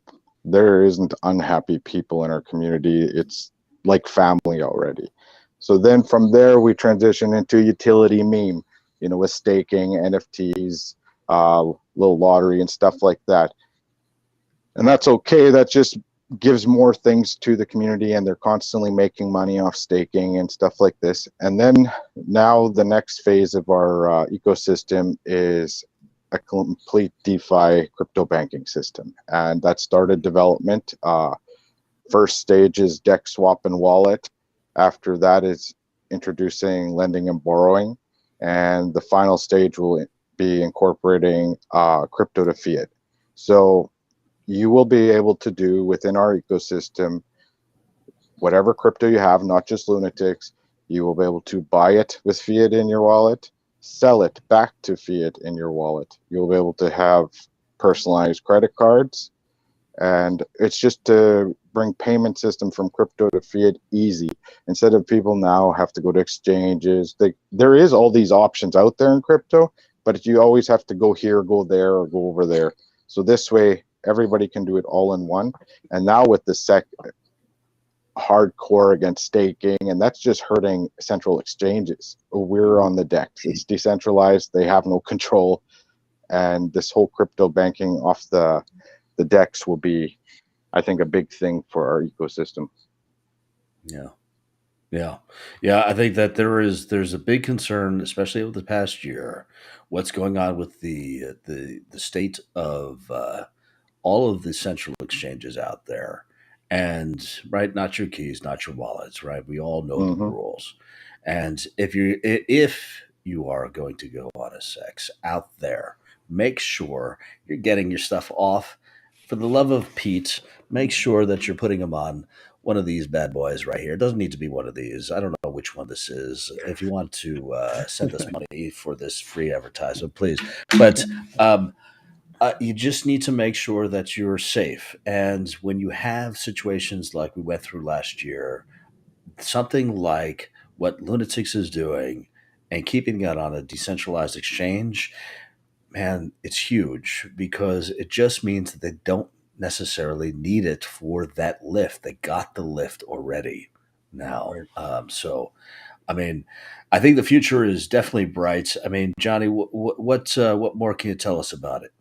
There isn't unhappy people in our community. It's like family already. So then from there, we transition into utility meme, with staking, NFTs, little lottery and stuff like that. And that's okay. That just gives more things to the community, and they're constantly making money off staking and stuff like this. And then now the next phase of our ecosystem is a complete DeFi crypto banking system. And that started development. First stage is DEX swap and wallet. After that is introducing lending and borrowing, and the final stage will be incorporating crypto to fiat. So you will be able to do within our ecosystem whatever crypto you have, not just Lunatics. You will be able to buy it with fiat in your wallet, sell it back to fiat in your wallet. You'll be able to have personalized credit cards, and it's just to bring payment system from crypto to fiat easy, instead of people now have to go to exchanges. There is all these options out there in crypto, but you always have to go here, go there, or go over there. So this way everybody can do it all in one. And now with the hardcore against staking, and that's just hurting central exchanges. We're on the DEX. It's decentralized. They have no control, and this whole crypto banking off the DEX will be, I think, a big thing for our ecosystem. Yeah. I think that there's a big concern, especially over the past year, what's going on with the state of all of the central exchanges out there. And right, not your keys, not your wallets, right? We all know the rules. And if you are going to go on a sex out there, make sure you're getting your stuff off. For the love of Pete, make sure that you're putting them on one of these bad boys right here. It doesn't need to be one of these. I don't know which one this is. If you want to send us money for this free advertisement, please. But you just need to make sure that you're safe. And when you have situations like we went through last year, something like what Lunatics is doing and keeping it on a decentralized exchange, man, it's huge, because it just means that they don't necessarily need it for that lift. They got the lift already now. So, I mean, I think the future is definitely bright. I mean, Johnny, what more can you tell us about it?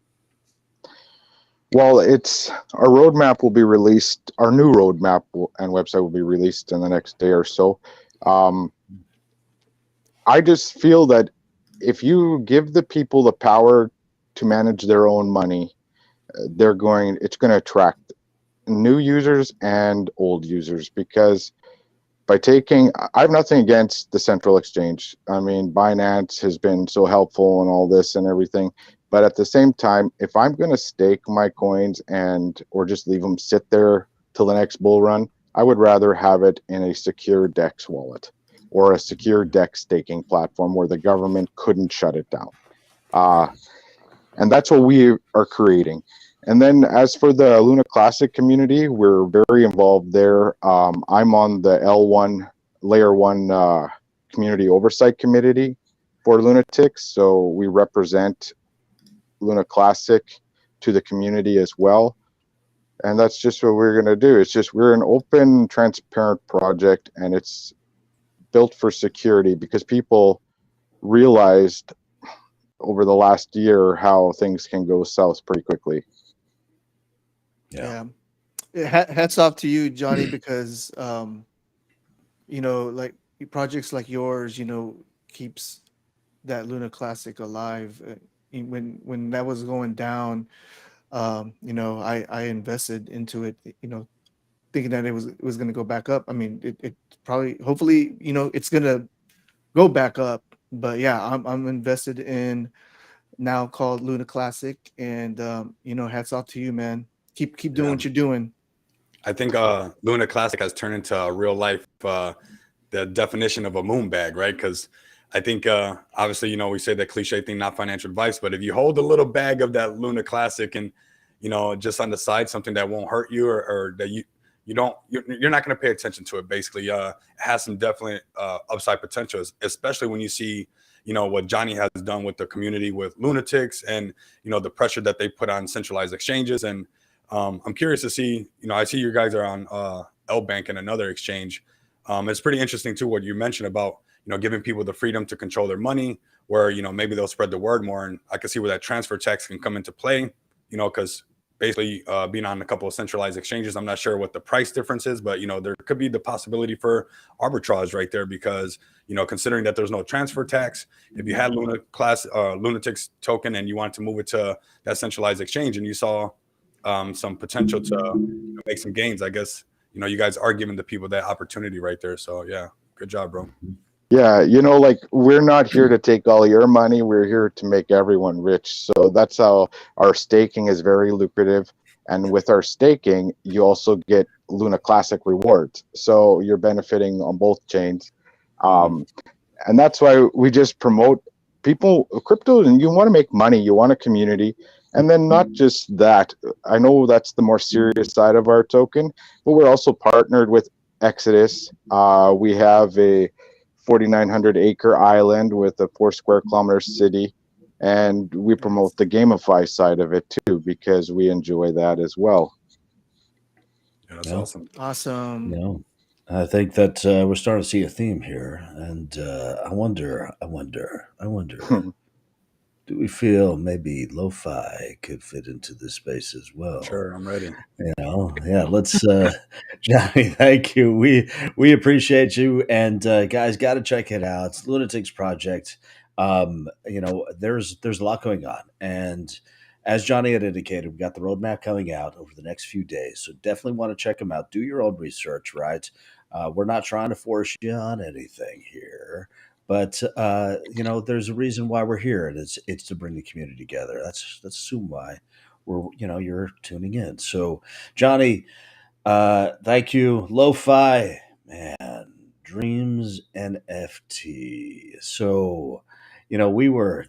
Well, our roadmap will be released. Our new roadmap and website will be released in the next day or so. I just feel that if you give the people the power to manage their own money, it's going to attract new users and old users, because I have nothing against the central exchange. I mean, Binance has been so helpful and all this and everything. But at the same time, if I'm going to stake my coins or just leave them sit there till the next bull run, I would rather have it in a secure DEX wallet or a secure DEX staking platform where the government couldn't shut it down. And that's what we are creating. And then as for the Luna Classic community, we're very involved there. I'm on the L1 Layer 1 Community Oversight Committee for Lunatics. So we represent Luna Classic to the community as well. And that's just what we're going to do. It's just we're an open, transparent project, and it's built for security, because people realized over the last year how things can go south pretty quickly. Yeah. Hats off to you, Johnny, because like projects like yours, keeps that Luna Classic alive. When that was going down, I invested into it, thinking that it was going to go back up. I mean, it probably, hopefully, it's going to go back up. But yeah, I'm invested in now called Luna Classic, and hats off to you, man. Keep doing Yeah. what you're doing. I think Luna Classic has turned into a real life the definition of a moon bag, right? Because I think obviously, we say that cliche thing, not financial advice, but if you hold a little bag of that Luna Classic and just on the side, something that won't hurt you or that you're not going to pay attention to it. Basically, it has some definite upside potentials, especially when you see what Johnny has done with the community with Lunatics and the pressure that they put on centralized exchanges. And I'm curious to see, I see you guys are on L Bank and another exchange. It's pretty interesting too what you mentioned about giving people the freedom to control their money, where maybe they'll spread the word more. And I can see where that transfer tax can come into play, because basically being on a couple of centralized exchanges, I'm not sure what the price difference is, but there could be the possibility for arbitrage right there, because considering that there's no transfer tax, if you had Lunatics token and you wanted to move it to that centralized exchange and you saw some potential to make some gains, I guess you guys are giving the people that opportunity right there. So yeah, good job, bro. Yeah, like we're not here to take all your money. We're here to make everyone rich. So that's how our staking is very lucrative. And with our staking, you also get Luna Classic rewards. So you're benefiting on both chains. And that's why we just promote people, crypto, and you want to make money. You want a community. And then not just that, I know that's the more serious side of our token, but we're also partnered with Exodus. We have a 4,900 acre island with a 4 square kilometer city, and we promote the gamify side of it too, because we enjoy that as well. Yeah, that's awesome. I think that we're starting to see a theme here, and I wonder, do we feel maybe lo-fi could fit into this space as well? Sure, I'm ready. Yeah, let's Johnny, thank you. We appreciate you, and guys, got to check it out. It's Lunatics Project. There's a lot going on, and as Johnny had indicated, we got the roadmap coming out over the next few days, so definitely want to check them out. Do your own research, right? We're not trying to force you on anything here, but there's a reason why we're here, and it's to bring the community together. That's assume why you're tuning in. So, Johnny, thank you. Lo-fi, man, Dreamz NFT. So, we were,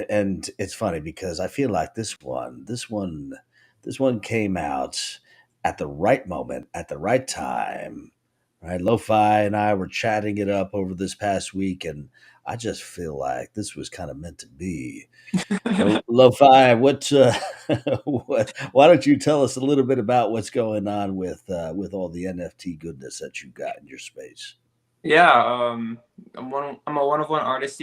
and it's funny because I feel like this one came out at the right moment, at the right time, right? Lo-fi and I were chatting it up over this past week, and I just feel like this was kind of meant to be. Lo-fi, why don't you tell us a little bit about what's going on with all the NFT goodness that you got in your space? Yeah, I'm a one of one artist,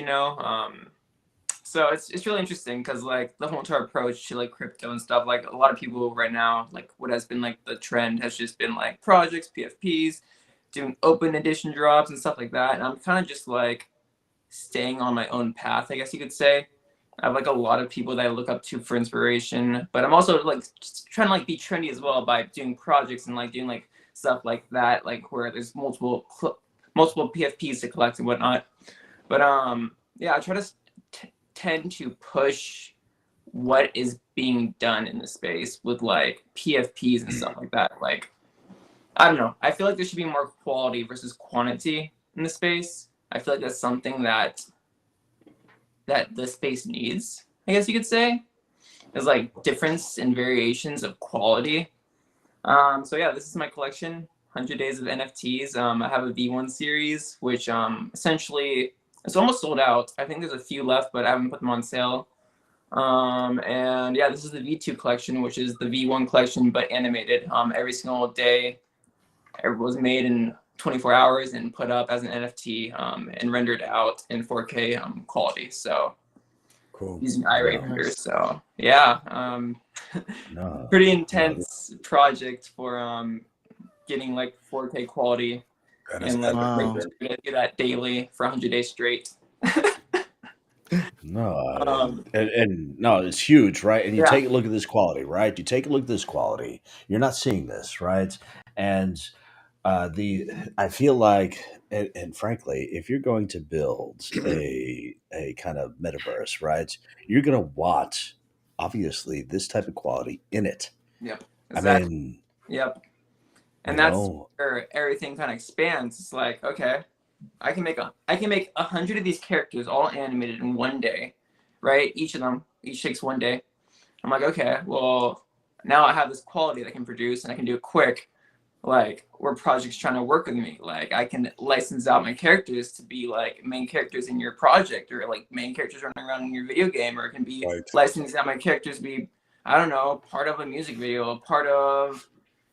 so it's really interesting because like the whole entire approach to like crypto and stuff, like a lot of people right now, like what has been like the trend has just been like projects, PFPs, doing open edition drops and stuff like that, and I'm kind of just like staying on my own path, I guess you could say. I have like a lot of people that I look up to for inspiration, but I'm also like just trying to like be trendy as well by doing projects and like doing like stuff like that, like where there's multiple PFPs to collect and whatnot. But yeah, I try to tend to push what is being done in the space with like PFPs and stuff like that. Like, I don't know. I feel like there should be more quality versus quantity in the space. I feel like that's something that the space needs, I guess you could say. There's like difference and variations of quality. So yeah, this is my collection, 100 Days of NFTs. I have a V1 series, which essentially it's almost sold out. I think there's a few left, but I haven't put them on sale. And yeah, this is the V2 collection, which is the V1 collection but animated. Every single day, it was made in 24 hours and put up as an NFT and rendered out in 4K quality. So Cool. using iRay Yeah. printer. So yeah, No, pretty no, intense project for getting like 4K quality Yeah, that's and like epic right Wow. there. do that daily for 100 days straight. no, Um, and no, it's huge, right? And you yeah, take a look at this quality, right? You take a look at this quality. You're not seeing this, right? And I feel like, and frankly, if you're going to build a kind of metaverse, right, you're going to want obviously this type of quality in it. yep, I exactly. mean, Yep. And you that's know, where everything kind of expands. It's like, okay, I can make 100 of these characters all animated in one day, right? Each takes one day. I'm like, okay, well, now I have this quality that I can produce and I can do it quick. Like, where projects trying to work with me, like I can license out my characters to be like main characters in your project, or like main characters running around in your video game, or it can be Right. licensing out my characters to be, I don't know, part of a music video, part of,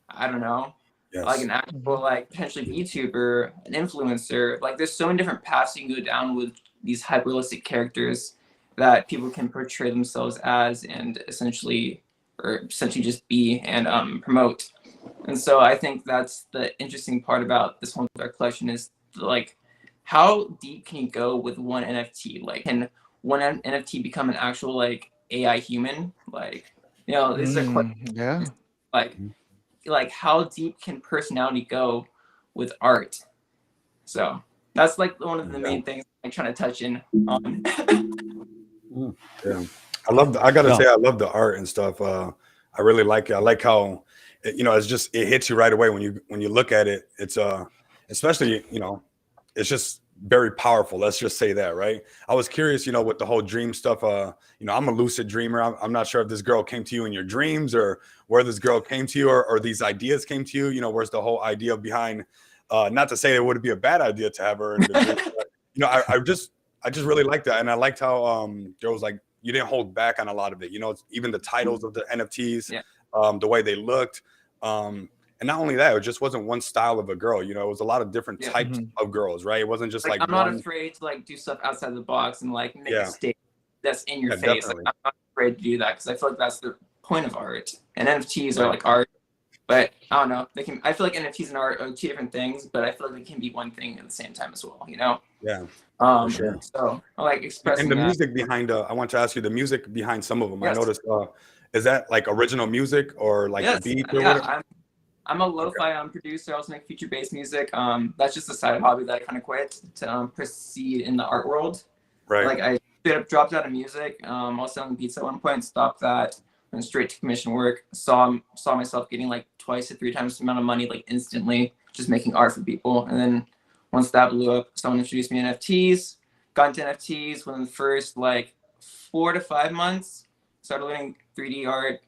I don't know, like Yes. an actual like potentially VTuber, an influencer. Like there's so many different paths you can go down with these hyper realistic characters that people can portray themselves as and essentially just be and promote. And so I think that's the interesting part about this whole collection is like, how deep can you go with one NFT? Like, can one NFT become an actual like AI human? Like, you know, this is a question. Yeah. Like how deep can personality go with art? So that's like one of the main things I'm trying to touch in on. Yeah, I gotta No. say, I love the art and stuff. I really like it. I like how it hits you right away when you look at it. It's especially, it's just very powerful. Let's just say that, right? I was curious, with the whole dream stuff. I'm a lucid dreamer. I'm not sure if this girl came to you in your dreams, or where this girl came to you, or these ideas came to you. Where's the whole idea behind? Not to say it would be a bad idea to have her in the dream, but, I just really liked that, and I liked how there was like, you didn't hold back on a lot of it. Even the titles of the NFTs, the way they looked. And not only that, it just wasn't one style of a girl. It was a lot of different types of girls, right? It wasn't just like I'm one. not afraid to like do stuff outside the box and like make Yeah. a statement that's in your face. Like, I'm not afraid to do that because I feel like that's the point of art. And NFTs are like art, but I don't know. I feel like NFTs and art are two different things, but I feel like they can be one thing at the same time as well. Yeah. For sure. So I like expressing And the that. music behind, I want to ask you, the music behind some of them. Yes. I noticed, is that like original music or like Yes, the beat or yeah, whatever? I'm a lo-fi producer. I also make future-based music. That's just a side hobby that I kind of quit to proceed in the art world. Right. Like I straight up dropped out of music. I was selling beats at one point, stopped that, went straight to commission work. Saw myself getting like 2 to 3 times the amount of money like instantly, just making art for people. And then once that blew up, someone introduced me to NFTs. Got into NFTs within the first like 4 to 5 months. Started learning 3D art.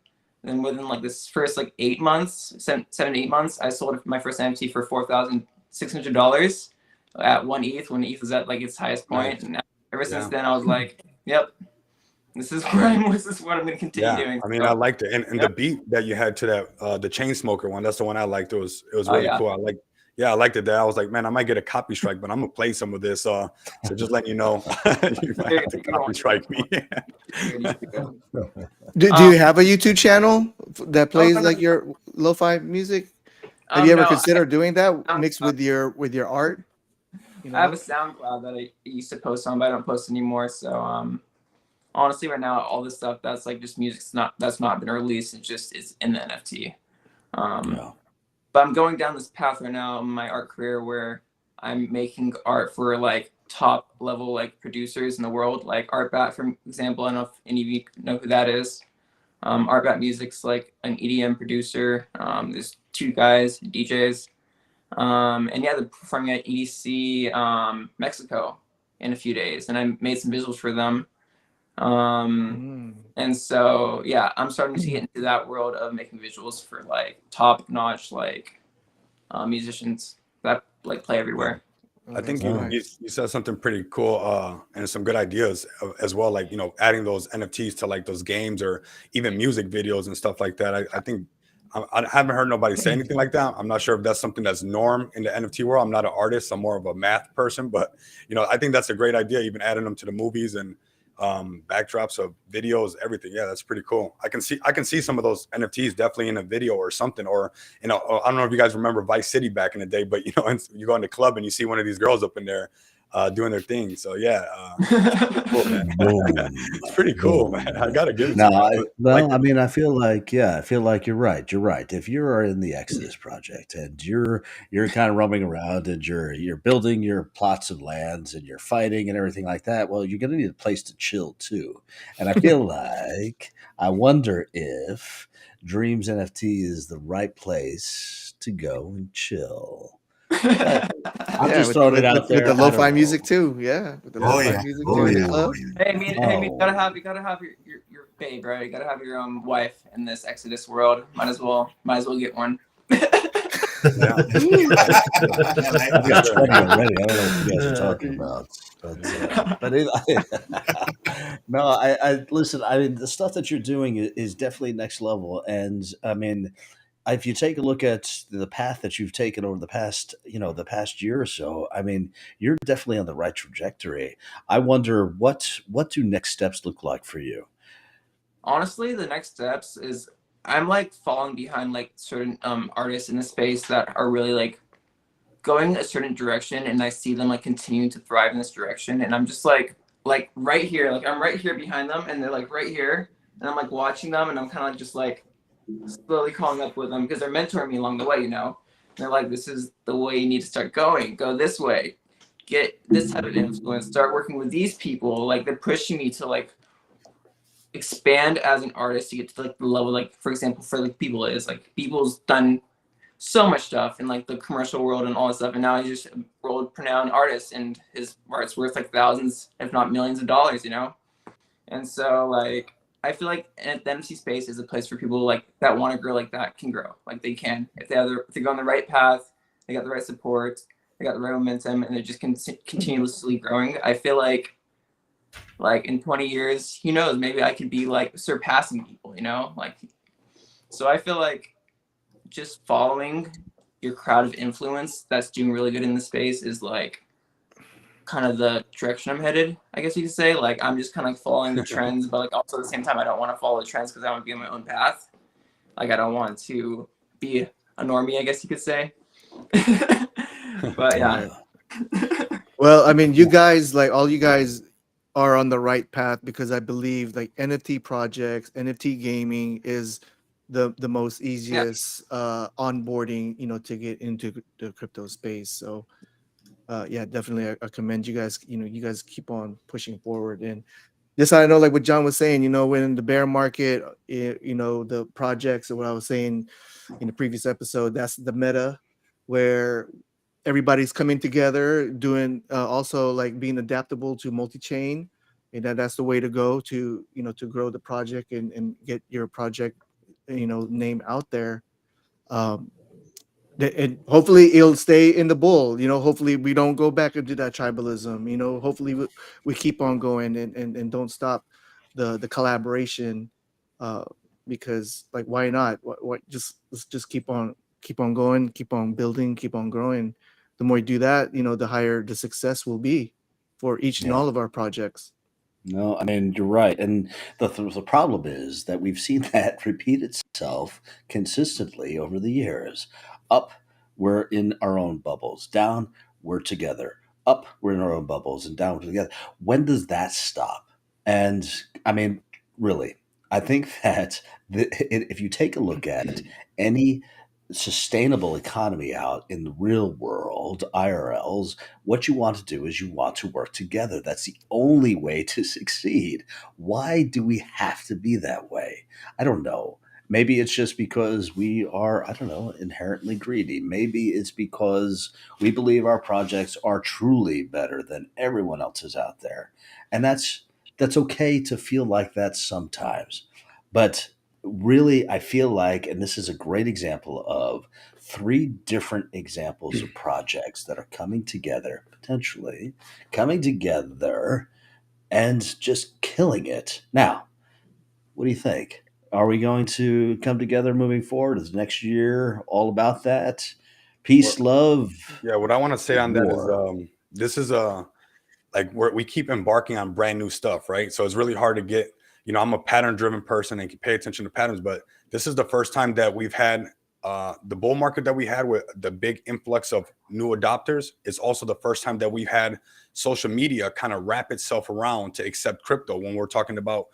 Then within like this first like 8 months, 7 to 8 months, I sold my first NFT for $4,600 at 1 ETH when ETH was at like its highest point. And ever since then, I was like, yep, this is what I'm going to continue doing. I mean, I liked it, and the beat that you had to that the Chainsmoker one, that's the one I liked. It was really cool. I liked it. That I was like, man, I might get a copy strike, but I'm gonna play some of this. So just letting you know, you might have to copy strike me. Do you have a YouTube channel that plays like your lo-fi music? Have you ever considered doing that mixed with your art? I have a SoundCloud that I used to post on, but I don't post anymore. So honestly, right now, all this stuff that's like just music that's not been released. It's in the NFT. But I'm going down this path right now in my art career where I'm making art for like top level like producers in the world, like Artbat, for example. I don't know if any of you know who that is. Artbat Music's like an EDM producer. There's 2 guys, DJs. And they're performing at EDC Mexico in a few days, and I made some visuals for them. And so I'm starting to get into that world of making visuals for like top notch like musicians that like play everywhere. I think you said something pretty cool and some good ideas as well, like adding those NFTs to like those games or even music videos and stuff like that. I think I haven't heard nobody say anything like that. I'm not sure if that's something that's norm in the NFT world. I'm not an artist. I'm more of a math person, but I think that's a great idea, even adding them to the movies and backdrops of videos, everything. Yeah, that's pretty cool. I can see some of those NFTs definitely in a video or something, or I don't know if you guys remember Vice City back in the day, but you go in the club and you see one of these girls up in there doing their thing. So yeah, cool, man. It's pretty cool, man. I gotta give it to you. I mean, I feel like you're right. You're right. If you are in the Exodus project and you're kind of roaming around and you're building your plots of lands and you're fighting and everything like that, well, you're going to need a place to chill too. And I feel like I wonder if Dreamz NFT is the right place to go and chill. I'm just throwing it out there with the lo-fi music too. Yeah, with the lo-fi music too in the club. Hey, I mean, you gotta have your babe, right? You gotta have your wife in this Exodus world. Might as well get one. I've got 20 already. I don't know what you guys are talking about. No, I listen. I mean, the stuff that you're doing is definitely next level, and I mean, if you take a look at the path that you've taken over the past year or so, I mean, you're definitely on the right trajectory. I wonder what do next steps look like for you? Honestly, the next steps is I'm like falling behind like certain artists in the space that are really like going a certain direction, and I see them like continuing to thrive in this direction, and I'm just like right here, like I'm right here behind them, and they're like right here, and I'm like watching them, and I'm kind of just like slowly calling up with them because they're mentoring me along the way, And they're like, this is the way you need to start going. Go this way. Get this type of influence. Start working with these people. Like they're pushing me to like expand as an artist to get to like the level, like for example, for like People is like People's done so much stuff in like the commercial world and all that stuff, and now he's just a world-renowned artist, and his art's worth like thousands, if not millions of dollars, And so like I feel like the NFT space is a place for people like that want to grow like that can grow. Like they can, if they go on the right path, they got the right support, they got the right momentum, and they're just continuously growing. I feel like in 20 years, who knows, maybe I could be like surpassing people, like, so I feel like just following your crowd of influence that's doing really good in the space is like kind of the direction I'm headed, I guess you could say. Like I'm just kind of like following the trends, but like also at the same time I don't want to follow the trends because I want to be on my own path. Like I don't want to be a normie, I guess you could say. But yeah. Well, I mean, you guys, like all you guys are on the right path, because I believe like NFT projects, NFT gaming is the most easiest onboarding, to get into the crypto space. So yeah, definitely I commend you guys. You guys keep on pushing forward. And just I know, like what John was saying, when the bear market, the projects, or what I was saying in the previous episode, that's the meta where everybody's coming together, doing also like being adaptable to multi-chain, and that's the way to go to to grow the project and get your project name out there. And hopefully it'll stay in the bull. Hopefully we don't go back into that tribalism. Hopefully we keep on going and don't stop the collaboration, because like why not? What let's just keep on going, keep on building, keep on growing. The more you do that, the higher the success will be for each and all of our projects. No, I mean, you're right. And the problem is that we've seen that repeat itself consistently over the years. Up, we're in our own bubbles. Down, we're together. Up, we're in our own bubbles, and down, we're together. When does that stop? And I mean, really, I think that if you take a look at any sustainable economy out in the real world, IRLs, what you want to do is you want to work together. That's the only way to succeed. Why do we have to be that way? I don't know. Maybe it's just because we are, I don't know, inherently greedy. Maybe it's because we believe our projects are truly better than everyone else's out there. And that's okay to feel like that sometimes. But really, I feel like, and this is a great example of 3 different examples of projects that are coming together, potentially coming together and just killing it. Now, what do you think? Are we going to come together moving forward? Is next year all about that? Peace, love, Yeah, what I want to say on that war? is this is a like we keep embarking on brand new stuff, right? So it's really hard to get, I'm a pattern driven person and can pay attention to patterns, but this is the first time that we've had the bull market that we had with the big influx of new adopters. It's also the first time that we've had social media kind of wrap itself around to accept crypto when we're talking about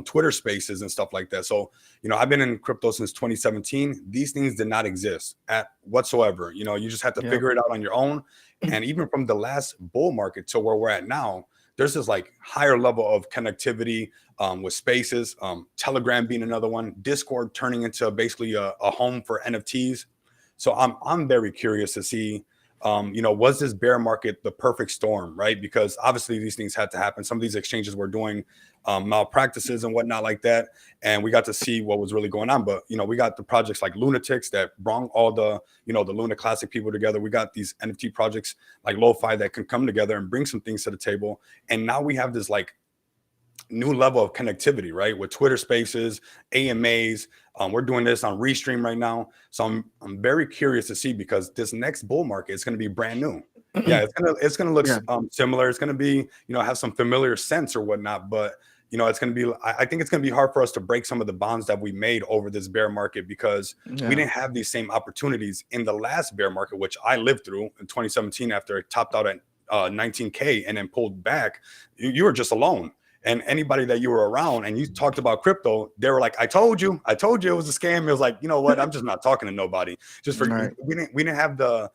Twitter spaces and stuff like that. So, I've been in crypto since 2017. These things did not exist at whatsoever. You just have to figure it out on your own. And even from the last bull market to where we're at now, there's this like higher level of connectivity with spaces, Telegram being another one, Discord turning into basically a home for NFTs. So I'm very curious to see, was this bear market the perfect storm, right? Because obviously these things had to happen. Some of these exchanges were doing malpractices and whatnot like that, and we got to see what was really going on. But we got the projects like Lunatics that brought all the the Luna Classic people together. We got these NFT projects like Lo-Fi that can come together and bring some things to the table. And now we have this like new level of connectivity, right? With Twitter Spaces, AMAs. We're doing this on Restream right now. So I'm very curious to see, because this next bull market is going to be brand new. Yeah, it's gonna look similar. It's gonna be have some familiar sense or whatnot, but it's gonna be. I think it's gonna be hard for us to break some of the bonds that we made over this bear market, because we didn't have these same opportunities in the last bear market, which I lived through in 2017 after it topped out at 19K and then pulled back. You were just alone. And anybody that you were around and you talked about crypto, they were like, I told you it was a scam. It was like, you know what? I'm just not talking to nobody. Just for we didn't have the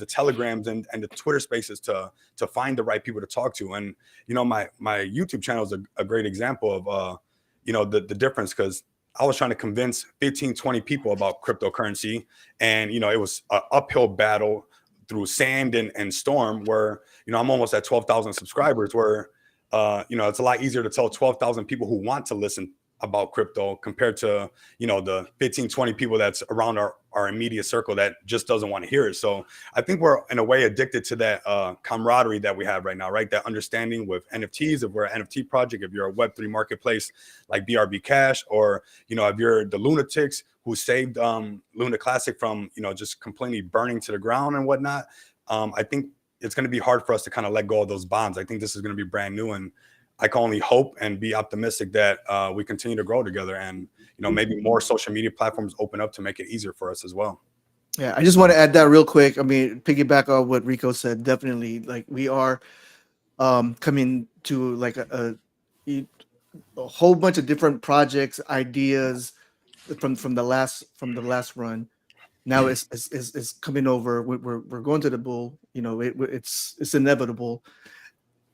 telegrams and the Twitter spaces to find the right people to talk to. And my YouTube channel is a great example of the difference, because I was trying to convince 15, 20 people about cryptocurrency, and it was an uphill battle through sand and storm, where I'm almost at 12,000 subscribers, where it's a lot easier to tell 12,000 people who want to listen about crypto compared to, the 15, 20 people that's around our immediate circle that just doesn't want to hear it. So I think we're in a way addicted to that camaraderie that we have right now, right? That understanding with NFTs, if we're an NFT project, if you're a Web3 marketplace like BRB Cash, or, if you're the Lunatics who saved Luna Classic from, just completely burning to the ground and whatnot. I think it's going to be hard for us to kind of let go of those bonds. I think this is going to be brand new, and I can only hope and be optimistic that we continue to grow together, and maybe more social media platforms open up to make it easier for us as well. Yeah, I just want to add that real quick. I mean, piggyback on what Rico said. Definitely, like, we are coming to like a whole bunch of different projects, ideas from the last run. Now it's coming over. We're going to the bull. It's inevitable.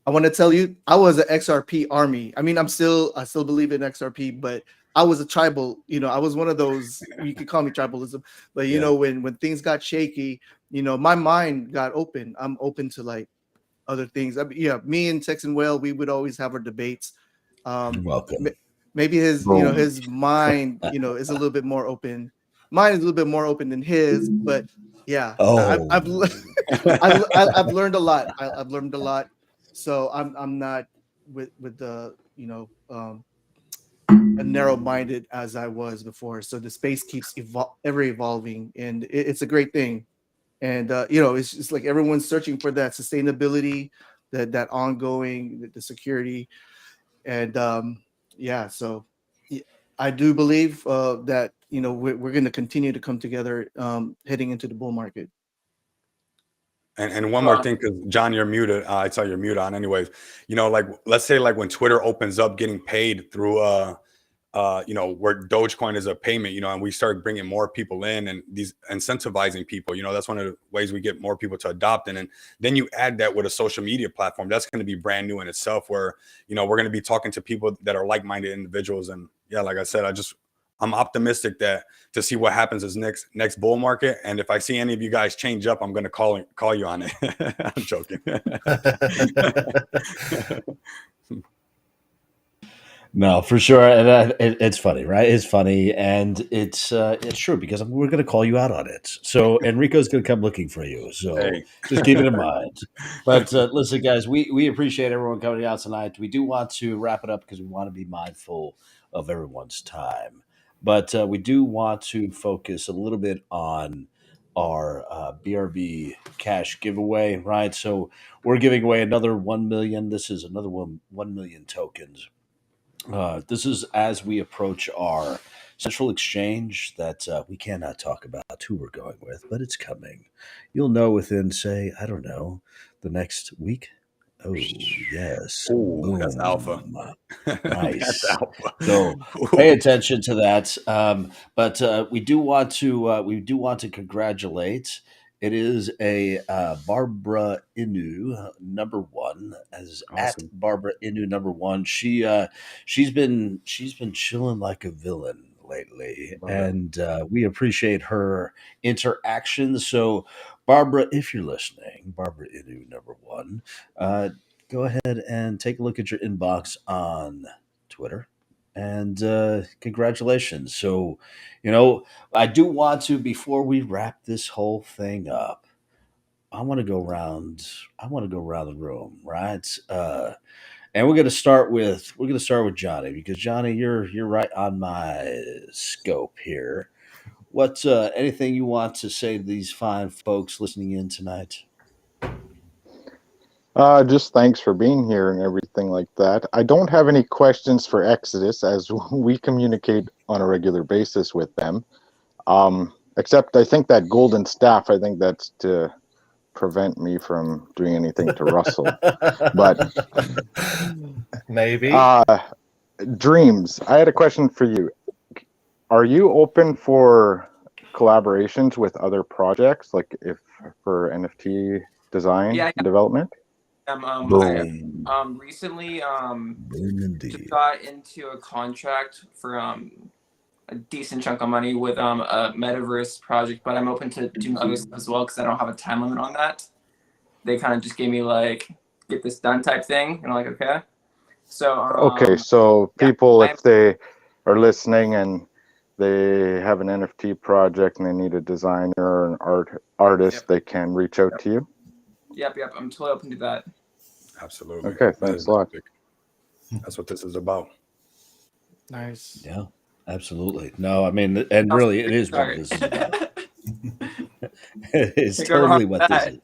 I want to tell you, I was an XRP army. I mean, I still believe in XRP, but I was a tribal. I was one of those. You could call me tribalism, but when things got shaky, my mind got open. I'm open to like other things. I mean, me and Texan Whale, we would always have our debates. You're welcome. Maybe his mind, is a little bit more open. Mine is a little bit more open than his, but yeah, I've learned a lot. I've learned a lot, so I'm not with the narrow-minded as I was before. So the space keeps ever evolving, and it's a great thing. And it's just like everyone's searching for that sustainability, that ongoing, the security, and so I do believe that we're going to continue to come together heading into the bull market. And one more thing, because John, you're muted. I saw you're muted on anyways. Like, let's say like when Twitter opens up getting paid through where Dogecoin is a payment, and we start bringing more people in and these incentivizing people, that's one of the ways we get more people to adopt. And then you add that with a social media platform, that's going to be brand new in itself, where, we're going to be talking to people that are like-minded individuals. And yeah, like I said, I'm optimistic that to see what happens this next bull market. And if I see any of you guys change up, I'm going to call you on it. I'm joking. No, for sure, and it's funny, right? It's funny, and it's true, because we're going to call you out on it. So Enrico's going to come looking for you. So just keep it in mind. But listen, guys, we appreciate everyone coming out tonight. We do want to wrap it up because we want to be mindful of everyone's time. But we do want to focus a little bit on our BRB cash giveaway, right? So we're giving away another 1 million. This is another 1 million tokens. This is as we approach our central exchange that we cannot talk about who we're going with, but it's coming. You'll know within, say, I don't know, the next week. Oh, yes. Ooh, that's alpha. Boom. That's Nice. alpha. So pay attention to that. But we do want to congratulate. It is a Barbara Inu #1 as at Awesome. Barbara Inu #1. She's been chilling like a villain lately, Love it. and we appreciate her interactions. So Barbara, if you're listening, Barbara Inu #1, go ahead and take a look at your inbox on Twitter. And congratulations. So, I do want to, before we wrap this whole thing up, I want to go around. I want to go around the room, right? And we're gonna start with Johnny, because Johnny, you're right on my scope here. What anything you want to say to these fine folks listening in tonight? Just thanks for being here and everything like that. I don't have any questions for Exodus as we communicate on a regular basis with them. Except I think that golden staff, I think that's to prevent me from doing anything to Russell. But maybe. Dreamz, I had a question for you. Are you open for collaborations with other projects, like if for NFT design Yeah, and development? I recently Boom just indeed. got into a contract for a decent chunk of money with a Metaverse project, but I'm open to doing other stuff as well because I don't have a time limit on that. They kind of just gave me like get this done type thing, and I'm like, okay. So Okay, so people, I'm- if they are listening and they have an NFT project and they need a designer or an artist, Yep. they can reach out to you. Yep, I'm totally open to that. Absolutely. Okay, That thanks is a lot. epic. That's what this is about. Nice. Yeah, absolutely. No, I mean, and really, it is what this is about. It's Can't go wrong totally with what this that. is.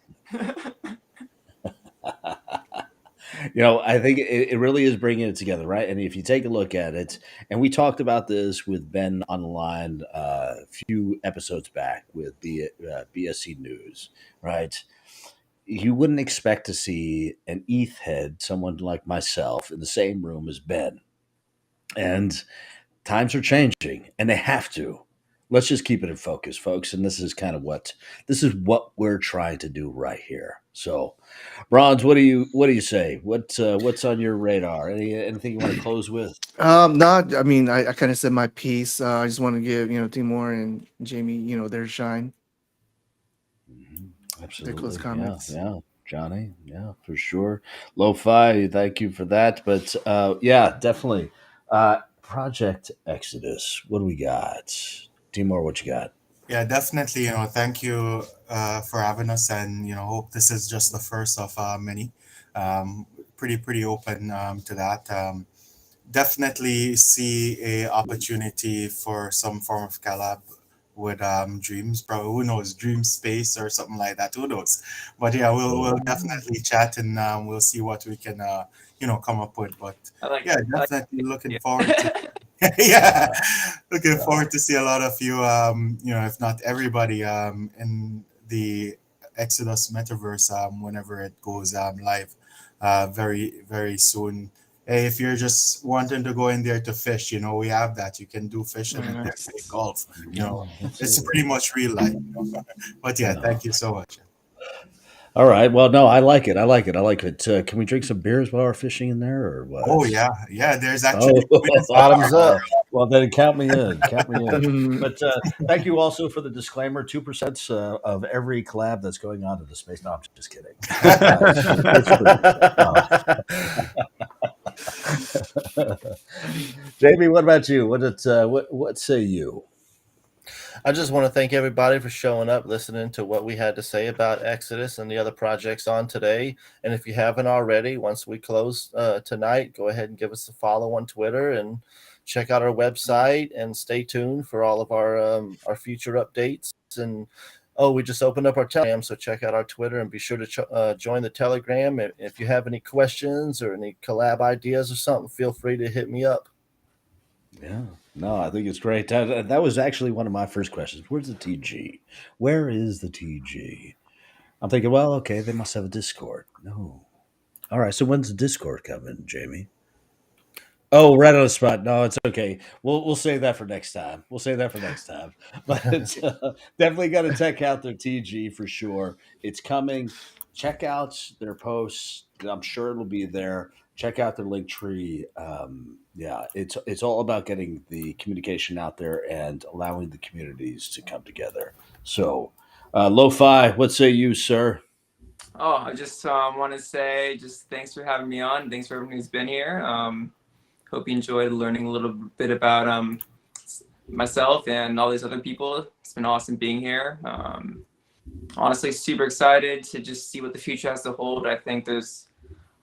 I think it really is bringing it together, right? And if you take a look at it, and we talked about this with Ben online a few episodes back with BSC News, right? You wouldn't expect to see an ETH head, someone like myself, in the same room as Ben. And times are changing, and they have to. Let's just keep it in focus, folks. And this is what we're trying to do right here. So, Bronze, what do you say? What's on your radar? Anything you want to close with? Not. I mean, I kind of said my piece. I just want to give Timor and Jamie their shine, their Absolutely. close comments. Yeah. Johnny, yeah, for sure. Lo-Fi, thank you for that. But yeah, definitely. Project Exodus. What do we got? Timor, what you got? Yeah, definitely. Thank you for having us, and hope this is just the first of many. Um, pretty open to that. Definitely see a opportunity for some form of collab with Dreams. Probably who knows, Dream Space or something like that. Who knows? But yeah, we'll definitely chat, and we'll see what we can come up with. But I like. yeah, I like definitely looking yeah. forward to. Yeah, looking forward to see a lot of you, if not everybody, in the Exodus Metaverse, whenever it goes live, very very soon. Hey, if you're just wanting to go in there to fish, we have that. You can do fishing Very and then nice. play golf. It's Absolutely. pretty much real life. But yeah, Yeah. thank you so much. All right. Well, no, I like it. I like it. I like it. Can we drink some beers while we're fishing in there, or what? Oh yeah. There's Oh, actually Bottoms up. well, then count me in. Count me in. Mhm. But thank you also for the disclaimer. 2% of every collab that's going on to the space. No, I'm just kidding. It's free. Jamie, what about you? What say you? I just want to thank everybody for showing up, listening to what we had to say about Exodus and the other projects on today. And if you haven't already, once we close tonight, go ahead and give us a follow on Twitter and check out our website and stay tuned for all of our future updates and Oh, we just opened up our Telegram, so check out our Twitter and be sure to join the Telegram. If you have any questions or any collab ideas or something, feel free to hit me up. Yeah. No, I think it's great. That was actually one of my first questions. Where's the TG? Where is the TG? I'm thinking, well, okay, they must have a Discord. No. All right. So when's the Discord coming, Jamie? Oh, right on the spot. No, it's okay. We'll save that for next time. We'll save that for next time. But definitely got to check out their TG for sure. It's coming. Check out their posts. I'm sure it'll be there. Check out their link tree. Yeah, it's all about getting the communication out there and allowing the communities to come together. So, Lo-Fi, what say you, sir? Oh, I just want to say just thanks for having me on. Thanks for everyone who's been here. Hope you enjoyed learning a little bit about myself and all these other people. It's been awesome being here. Honestly, super excited to just see what the future has to hold. I think there's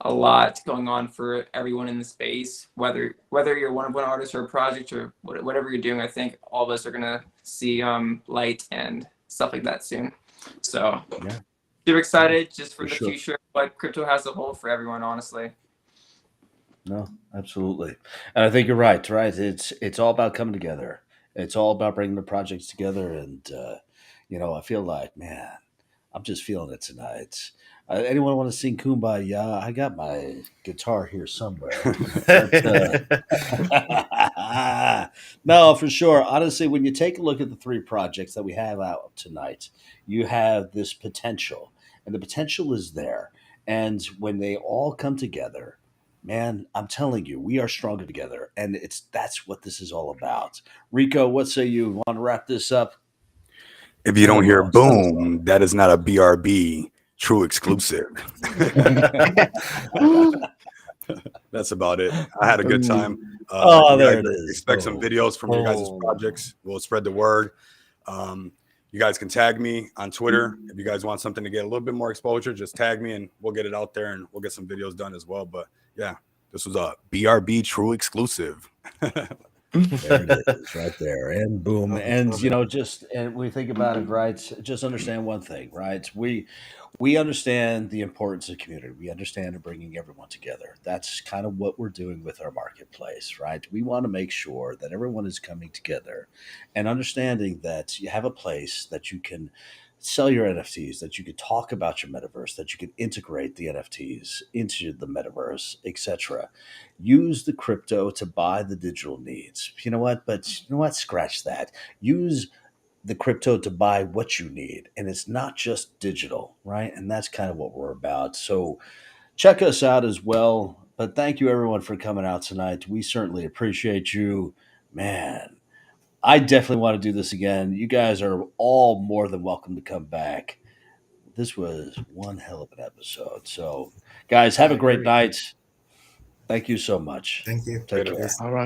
a lot going on for everyone in the space, whether you're one artist or a project or whatever you're doing. I think all of us are gonna see light and stuff like that soon. So Yeah. super excited just for the sure. future, what crypto has to hold for everyone, honestly. No, absolutely. And I think you're right, right? It's all about coming together. It's all about bringing the projects together. And, I feel like, man, I'm just feeling it tonight. Anyone want to sing Kumbaya? I got my guitar here somewhere. No, for sure. Honestly, when you take a look at the three projects that we have out tonight, you have this potential, and the potential is there. And when they all come together, man, I'm telling you, we are stronger together, and that's what this is all about. Rico, what say you? Want to wrap this up? If you don't hear Send us off. boom, that is not a BRB true exclusive. That's about it. I had a good time. Oh, there it is. Expect some videos from your guys' projects. We'll spread the word. You guys can tag me on Twitter. If you guys want something to get a little bit more exposure, just tag me and we'll get it out there and we'll get some videos done as well. But yeah, this was a BRB true exclusive. There it is, right there, and boom, and and we think about it, right? Just understand one thing, right? We understand the importance of community. We understand bringing everyone together. That's kind of what we're doing with our marketplace, right? We want to make sure that everyone is coming together and understanding that you have a place that you can sell your NFTs, that you can talk about your metaverse, that you can integrate the NFTs into the metaverse, etc. Use the crypto to buy the digital needs. You know what? But you know what? Scratch that. Use the crypto to buy what you need. And it's not just digital, right? And that's kind of what we're about. So check us out as well. But thank you everyone for coming out tonight. We certainly appreciate you. Man, I definitely want to do this again. You guys are all more than welcome to come back. This was one hell of an episode. So, guys, have a great night. Thank you so much. Thank you. Take care. All right.